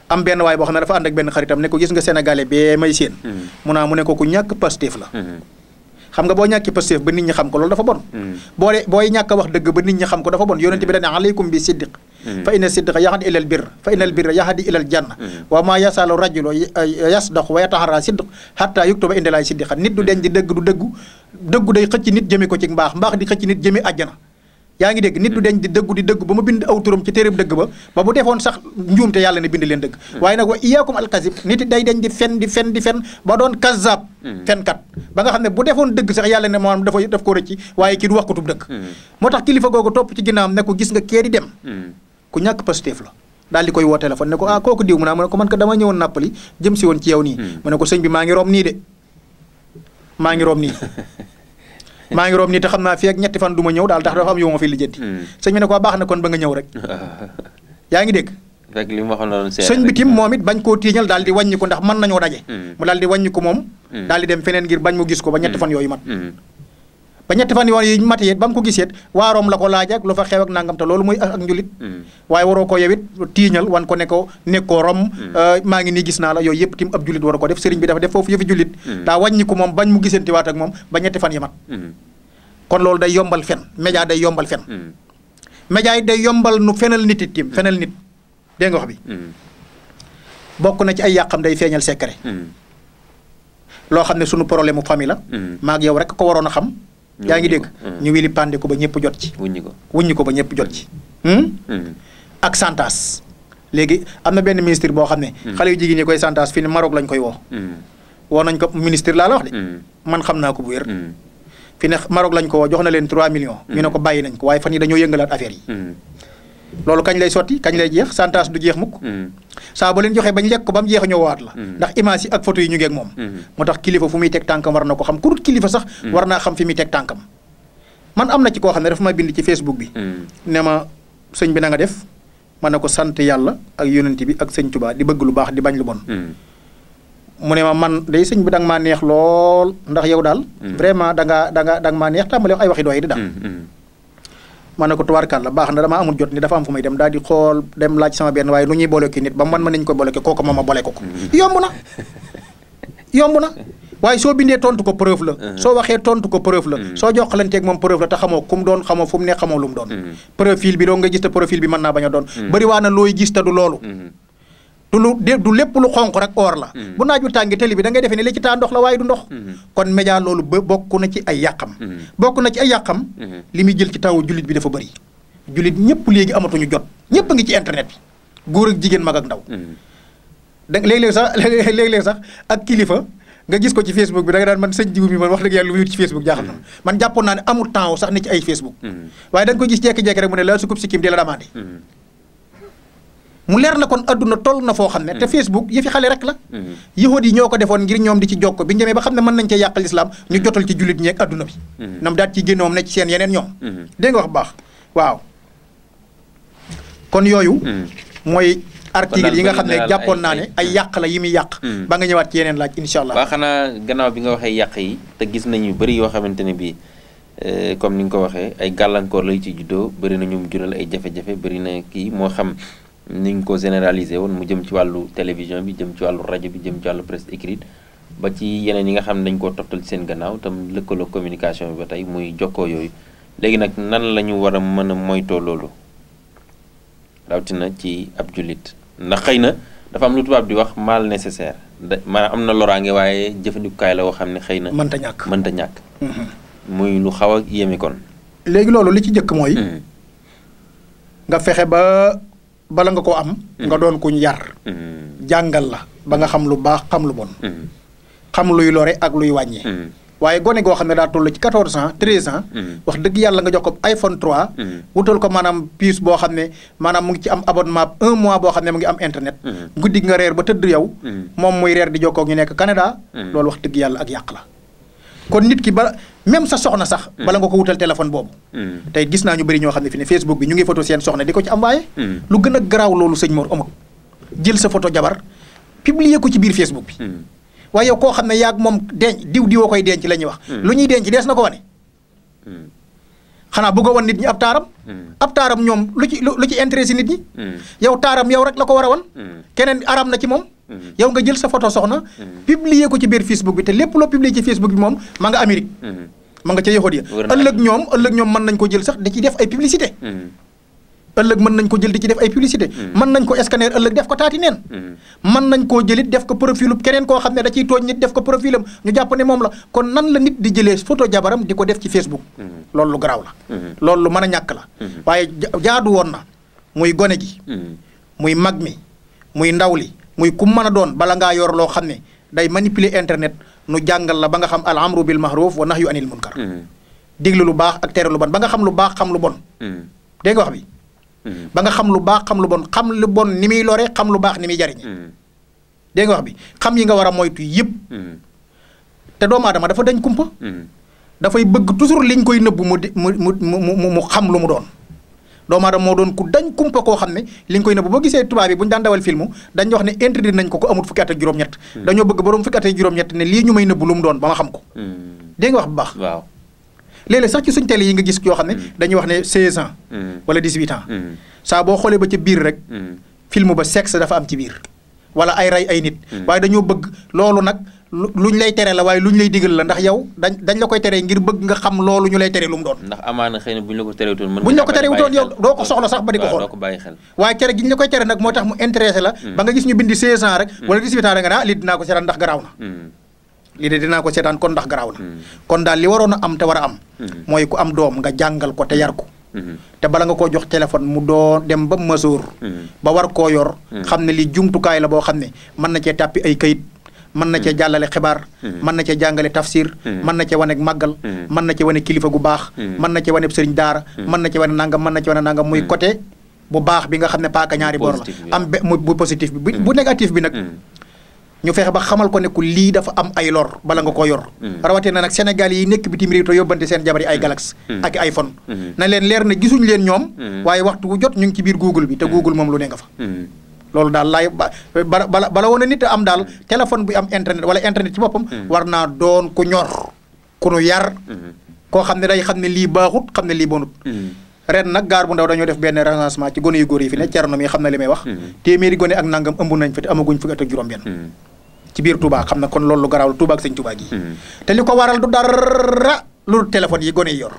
am benn waay boo xam ne dafa ànd ak benn xaritam ne ko gis nga sénégalais bee may séen mu ne ko ku ñàkk Pastef la xam nga boo ñàkki Pastef ba nit ñi xam ko loolu dafa bon booy ñàkk a wax dëgg ba nit ñi xam ko dafa bon yonent bi dane alaykum bi siddiq fa inna siddiqa yahdi ilal birr fa innal birra yahdi ilal janna wa ma yasalu rajulu yasdaqu wa yataharra sidq hatta yuktuba inda laay siddiqan nit du deñ di dëggu day xëcc nit jëme ko ci mbaax di xëcc nit jëme àjjana yaa ngi dégg nit du deñ di dëggu ba ma bind aw turam ci téereb dëgg ba bu defoon sax njuumte yàlla ne bind leen dëgg waaye nag wa iyaakum alkazib nit day deñ di fen ba doon kazab fenkat ba nga xam ne bu defoon dëgg sax yàlla ne moom daf ko rëcci waaye kii du wax ko tub dëgg moo tax kilifa googu topp ci ginnaawam ne ko gis nga kee di dem ku ñàkk Pastef la daal di koy woo téléphone ne ko kooku diw mu ne ko man ko dama ñëwoon Napoli jëm si woon ci yow nii mu ne ko sëñ bi maa ngi room nii te xam naa fii ak ñetti fan du ma ñëw daal tax dafa am yow ma fi lijjanti sëñ bi ne ko baax na kon ba nga ñëw rek yaa ngi dégg fekk li ma waxoon sëñ bi tim moom it bañ koo tiiñal daal di wàññi ko ndax mën nañoo daje mu daal di wàññi ko moom daal di dem feneen ngir bañ mu gis ko ba ñetti fan yooyu mat ba ñetti fan yooyu mat it ba mu ko gisee waaroom la ko laaj ak lu fa xew ak nangam te loolu mooy ak njulit waaye waroo ko yow it tiiñal wan ko nekkoo rom maa ngi nii gis naa la yooyu yëpp tim ab julit war ko def sëriñ bi dafa def foofu yëfi julit daa wàññi ko moom bañ mu gisanti waat ak moom ba ñetti fan yi mat kon loolu day yombal fen média day yombal fen média yi day yombal nu fenal nit it tim fenal nit dégg nga wax bi bokk na ci ay yàqam day feeñal secret loo xam ne sunu problème mu famille la maag yow rek ko waroon a xam yaa ngi dégg ñu wili pande ko ba ñëpp jot ci wuññi ko ba ñëpp jot ci ak santas léegi am na benn ministre boo xam ne xale yu jigéen ñi koy santas fii ne Maroc lañ koy woo nañ ko ministre laa la wax de man xam naa ko bu wér fi ne Maroc lañ ko woo jox na leen 3 millions ñu ne ko bàyyi nañ ko waaye fan yi dañoo yëngalaat affaire yi loolu kañ lay sotti kañ lay jeex santas du jeex mukk saa ba leen joxee bañ lekk ko ba mu jeex ñoo waat la ndax image yi ak photo yi ñu ngeeg moom moo tax kilifa fu muy teg tànkam war na ko xam ku dul kilifa sax war naa xam fi muy teg tànkam man am na ci koo xam ne dafa ma bind ci Facebook bi ne ma sëñ bi na nga def ma ne ko sant yàlla ak yonent bi ak sëñ Tuubaa di bëgg lu baax di bañ lu bon mu ne ma man day sëñ bi da nga maa neex lool ndax yow daal vraiment da nga maa neex tàmbale ay waxi doy di daal ma ne ko tubaarkàlla baax na damaa amul jot ni dafa am fu may dem daal di xool dem laaj sama benn waaye nu ñuy booleki nit ba man ma nañ ko booleki kooku moom ma boole ko yomb na waaye soo bindee tontu ko preuve la soo waxee tontu ko preuve la soo joxalanteeg moom preuve la te xamoo ku mu doon xamoo fu mu ne xamoo lu mu doon profil bi doo nga gis te profil bi mën naa bañ a doon bëri waa na looy gis te du loolu du lépp lu xonq rek or la bu naaju tàngi télé bi da ngay defee ne li ci taa ndox la waaye du ndox kon média loolu bokk na ci ay yàqam li muy jël ci tawu jullit bi dafa bëri jullit ñëpp léegi amatuñu jot ñëpp a ngi ci internet bi góor ak jigéen mag ak ndaw da léeg-léeg sax ak kilifa nga gis ko ci Facebook bi da nga daan man sëñ jiw bi man wax dëgg yàlla lu muy ci Facebook jaaxal na man jàppoon naa ne amul temps sax ne ci ay Facebook waaye da nga ko gis jekki-jekki rek mu ne la sukub sikkim di la demandé mu leer na kon adduna toll na foo xam ne te Facebook yëfi xale rek la yahud yi ñoo ko defoon ngir ñoom di ci jokko bi ñu demee ba xam ne mën nañ cee yàqal islam ñu jotal ci jullit ñeeg adduna bi nam daat ci génnoom ne ci seen yeneen ñoom dégg nga wax baax waaw kon yooyu mooy article yi nga xam ne jàppoon naa ne ay yàq la yi muy yàq ba nga ñëwaat ci yeneen laaj insha allah waaw xanaa gannaaw bi nga waxee yàq yi te gis nañu bëri yoo xamante ne bii comme ni nga ko waxee ay gàllankoor lay ci juddoo bëri na ñu mu jural ay jafe-jafe bëri na kii moo xam ni nga ko généraliser woon mu jëm ci wàllu télévision bi jëm ci wàllu rajo bi jëm ci wàllu presse écrite ba ci yeneen yi nga xam ne dañ koo toftal ci seen gannaaw tam lëkkaloo communication bi ba tey muy jokkoo yooyu léegi nag nan la ñu war a mën a moytoo loolu rawatina ci ab jullit ndax xëy na dafa am lu tubaab di wax mal nécessaire maanaam am na loraange waaye jëfandikukaay la woo xam ne xëy na mënta ñàkk muy lu xaw a yéeme kon. léegi loolu li ci jëkk mooy. nga fexe ba bala nga ko am. nga doon kuñ yar. jàngal la ba nga xam lu baax xam lu bon. xam luy lore ak luy wàññee. waaye gone goo xam ne daa toll ci 14 ans 13 ans. wax dëgg yàlla nga jox ko iPhone 3. wutal ko maanaam puce boo xam ne maanaam mu ngi ci am abonnement 1 mois boo xam ne mu ngi am internet. guddi nga reer ba tëdd yow. moom muy reer di jokkoo ak ñu nekk Canada. loolu wax dëgg yàlla ak yàq la. kon nit ki ba même sa soxna sax. bala nga ko wutal téléphone boobu. tey gis naa ñu bëri ñoo xam ne fi ne Facebook bi ñu ngi photo seen soxna di ko ci envoyé. lu gën a garaaw loolu sëñ Mor amul. jël sa photo jabar publier ko ci biir Facebook bi. waaye yow koo xam ne yaag moom denc diwoo koy denc la ñuy wax. lu ñuy denc dees na ko wane. xanaa bëgg a wan nit ñi ab taaram. ab taaram ñoom lu ci intéressé nit ñi. yow taaram yow rek la ko war a wan. keneen aram na ci moom. yow nga jël sa photo soxna. publier ko ci biir Facebook bi te lépp loo publier ci Facebook bi moom ma nga Amérique. ma nga ca Yahudiya ëllëg ñoom mën nañ ko jël sax da ciy def ay publicité. ëllëg mën nañ ko jël di ci def ay publicité. mën nañ ko scanner ëllëg def ko taati neen. mën nañ koo jëlit def ko profilu keneen koo xam ne da ciy tooñ nit def ko profilam ñu jàpp ne moom la kon nan la nit di jëlee photo jabaram di ko def ci Facebook. loolu lu garaaw la. loolu lu mën a ñàkk la. waaye jaadu woon na muy gone gi. muy mag mi muy ndaw li. muy ku mën a doon bala ngaa yor loo xam ne day manipuler internet nu jàngal la ba nga xam al amru bil mahruf wa nahyu anil munkar. digle lu baax ak tere lu bon ba nga xam lu baax xam lu bon. dégg nga wax bi. ba nga xam lu baax xam lu bon xam lu bon ni muy lore xam lu baax ni muy jariñe. dégg nga wax bi xam yi nga war a moytu yëpp. te doomu aadama dafa dañ kumpa. dafay bëgg toujours liñ koy nëbb mu xam lu mu doon. doomu aadama moo doon ku dañ kumpa koo xam ne li nga koy nëbb boo gisee tubaab yi bu ñu daan dawal film dañ wax ne interdit nañ ko amut fukki at ak juróom-ñett. dañoo bëgg borom fukki at ak juróom-ñett ne lii ñu may nëbb lu mu doon ba ma xam ko. dégg nga wax bu baax. waaw léeg-léeg sax ci suñ télé yi nga gis yoo xam ne dañuy wax ne 16 ans. wala 18 ans. saa boo xoolee ba ca biir rek. film ba sexe dafa am ci biir. wala ay rey ay nit. waaye dañoo bëgg loolu nag luñ lay tere la waaye luñ lay digal la ndax yow dañ la koy tere ngir bëgg nga xam loolu ñu lay tere lu mu doon. ndax amaana xëy na buñ la ko terewutoon mën buñ la ko terewutoon yow doo ko soxla sax ba di ko xool doo ko bàyyi xel. waaye tere gi ñu la koy tere nag moo tax mu intéressé la. ba nga gis ñu bindi 16 ans rek. wala 18 ans rek nga ne lii dinaa ko seetaan ndax garaaw na. lii de dinaa ko seetaan kon ndax garaaw na. kon daal li waroon a am te war a am. mooy ku am doom nga jàngal ko te yar ko. te bala nga koo jox téléphone mu doo dem ba masoor. ba war koo yor. xam ne li jumtukaay la boo xam ne mën na cee tàppi ay kayit. mën na cee jàllale xibaar. mën na cee jàngale tafsir. mën na cee wane màggal. mën na cee wane kilifa gu baax. mën na cee wane sëriñ daara. mën na cee wane nangam mën na cee wane nangam muy côté bu baax bi nga xam ne paaka ñaari boor la. am bu positif bi bu négatif bi nag. ñu fexe ba xamal ko ne ku lii dafa am ay lor bala nga ko yor. rawatina nag Sénégal yi nekk bitim réew te yóbbante seen jabar yi ay Galaxy ak iPhone. na leen leer ne gisuñ leen ñoom. waaye waxtu wu jot ñu ngi ci biir Google bi te Google moom lu ne nga fa. loolu daal laay bala woon a nit am daal téléphone bu am internet wala internet ci boppam. war naa doon ku ñor ku nu yar. koo xam ne day xam ne lii baaxut xam ne lii bonut. ren nag gaar bu ndaw dañoo def benn recensement ci gone yu góor yi fi ne Cerno mi xam na li may wax. téeméeri gone ak nangam ëmb nañ fa te amaguñ fukki at ak juróom-benn. ci biir Touba xam na kon loolu garaaw la Touba ak sëñ Touba gi. te li ko waral du dara lu téléphone yi gone yi yor.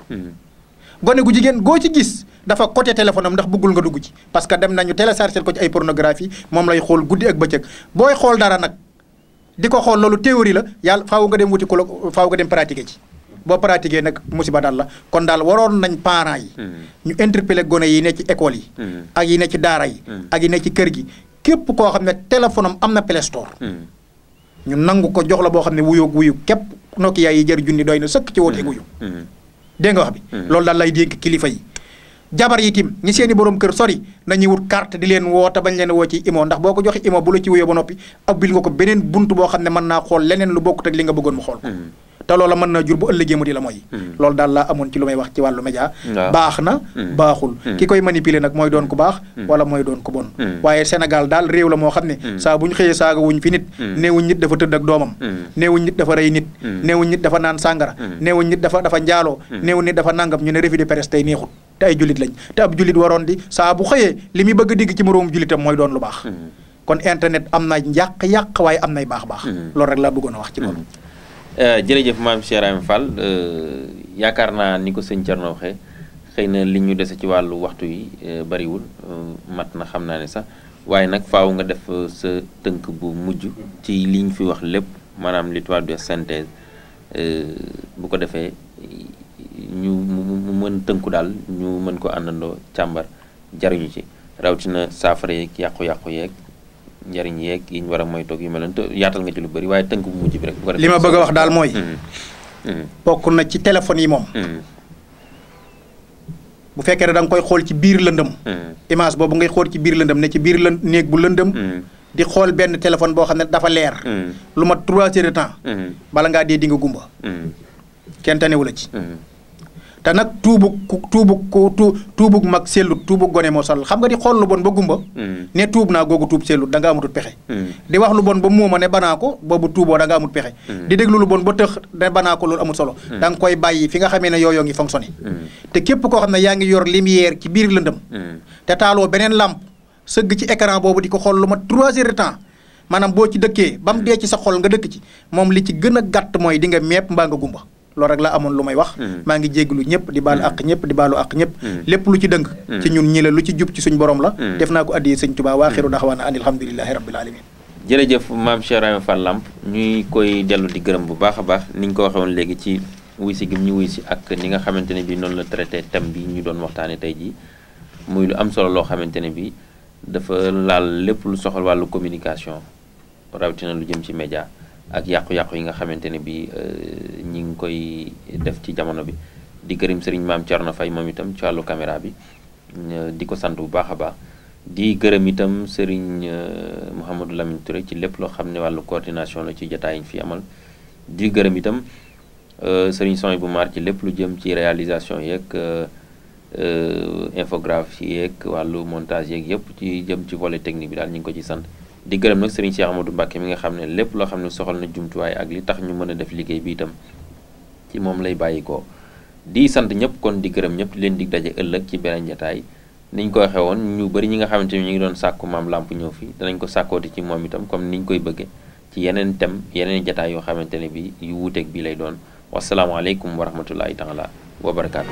gone gu jigéen goo ci gis dafa côté téléphone am ndax bëggul nga dugg ci parce que dem nañu télécharger ko ci ay pornographie moom lay xool guddi ak bëccëg booy xool dara nag di ko xool loolu théorie la yàlla faaw nga dem wuti ko faaw nga dem pratiquer ci boo pratiquer nag musiba daal la kon daal waroon nañ parents yi ñu interpeller gone yi ne ci école yi ak yi ne ci daara yi ak yi ne ci kër gi képp koo xam ne téléphone am na Play Store ñu nangu ko jox la boo xam ne wuyu képp Nokia yi jër junni doy na sëkk ci woote wuyu dégg nga wax bi loolu daal lay dénk kilifa yi jabar yi tim ñi seeni borom kër sori nañuy wut carte di leen woo te bañ leen woo ci imo ndax boo ko joxe imo bu la ci wuyoo ba noppi abbil nga ko beneen bunt boo xam ne mën naa xool leneen lu bokkut ak li nga bëggoon mu xool ko te loola mën na jur bu ëllëgee mu di la mooy loolu daal laa amoon ci lu may wax ci wàllu média baax na baaxul ki koy manipuler nag mooy doon ku baax wala mooy doon ku bon waaye Sénégal daal réew la moo xam ne saa bu ñu xëyee saaga wuñ fi nit neewuñ nit dafa tëdd ak doomam neewuñ nit dafa rey nit neewuñ nit dafa naan sàngara neewuñ nit dafa njaaloo neewuñ nit dafa nangam ñu ne revue de presse tey neexut te ay jullit lañ te ab jullit waroon di saa bu xëyee li muy bëgg a digg ci moroomu jullitam mooy doon lu baax kon internet am na yàq waaye am nay baax loolu rek laa bëggoon a wax ci loolu jërëjëf maam Cheikh Ibrahima Fall yaakaar naa ni ko sëñ Thierno waxee xëy na li ñu dese ci wàllu waxtu yi bariwul mat na xam naa ne sax waaye nag faaw nga def sa tënk bu mujj ci li ñu fi wax lépp maanaam li tubaab di synthèse bu ko defee ñu mu mën tënku daal ñu mën ko àndandoo càmbar jariñu ci rawatina saafara yeeg yàqu-yàqu yeeg njariñ yeeg yi ñu war a moytoog yu mel noonu yaatal nga ci lu bëri waaye tënk bu mujj bi rek. li ma bëgg a wax daal mooy. bokk na ci téléphone yi moom. bu fekkee ne da nga koy xool ci biir lëndëm. image boobu ngay xool ci biir lëndëm ne ci biir néeg bu lëndëm. di xool benn téléphone boo xam ne dafa leer. lu mat 3 heures de temps. bala ngaa dee di nga gumba. kenn tanewu la ci. te nag tuubug mag sellut tuubug gone moo sal xam nga di xool lu bon ba gumba ne tuub naa googu tuub sellut da nga amutut pexe di wax lu bon ba muuma ne banaa ko boobu tuuboo da nga amut pexe di déglu lu bon ba tëx ne banaa ko loolu amut solo da nga koy bàyyi fi nga xamee ne yooyoo ngi fonctionné te képp koo xam ne yaa ngi yor lumière ci biir lëndëm te taaloo beneen lampe sëgg ci écran boobu di ko xool lu mat 3 heures de temps maanaam boo ci dëkkee ba mu dee ci sa xol nga dëkk ci moom li ci gën a gàtt mooy di nga mepp mbaa nga gumba loolu rek la amoon lu may wax maa ngi jégglu ñëpp di baalu àq ñëpp di baalu àq ñëpp lépp lu ci dëng ci ñun ñi la lu ci jub ci suñ borom la def naa ko addiyee sëñ Tuubaa waa xiru daxwaana an alhamdulilahi rabbil alamin jërëjëf maam Cheikh Ibrahima Fall Lamp ñuy koy dellu di gërëm bu baax a baax ni ñu ko waxee woon léegi ci wuy si gim ñu wuy si ak ni nga xamante ne bi noonu la traité thème bi ñu doon waxtaane tey jii muy lu am solo loo xamante ne bi dafa laal lépp lu soxal wàllu communication rawatina lu jëm ci média ak yàqu-yàqu yi nga xamante ne bi ñi ngi koy def ci jamono bi di gërëm sëriñ maam Thierno Faye moom itam ci wàllu caméra bi di ko sant bu baax a baax di gërëm itam sëriñ Mouhamadou Lamine Touré ci lépp loo xam ne wàllu coordination la ci jotaay yi ñu fi amal di gërëm itam sëriñ Soy bu maar ci lépp lu jëm ci réalisation yeeg infographie yeeg wàllu montage yeeg yëpp ci jëm ci volet technique bi daal ñu ngi ko ci sant di gërëm nag Serigne Cheikh Amadou Mbacke mi nga xam ne lépp loo xam ne soxal na jumtuwaay ak li tax ñu mën a def liggéey bi itam ci moom lay bàyyi ko di sant ñëpp kon di gërëm ñëpp di leen dig daje ëllëg ci beneen jotaay niñ ko waxee woon ñu bëri ñi nga xamante ni ñu ngi doon sàkku maam Lamp ñëw fi danañ ko sàkkooti ci moom itam comme niñ koy bëgge ci yeneen thème yeneen jotaay yoo xamante ne bi yu wuuteeg bii lay doon wasalaamaaleykum wa rahmatullahi taala wa barakaatu.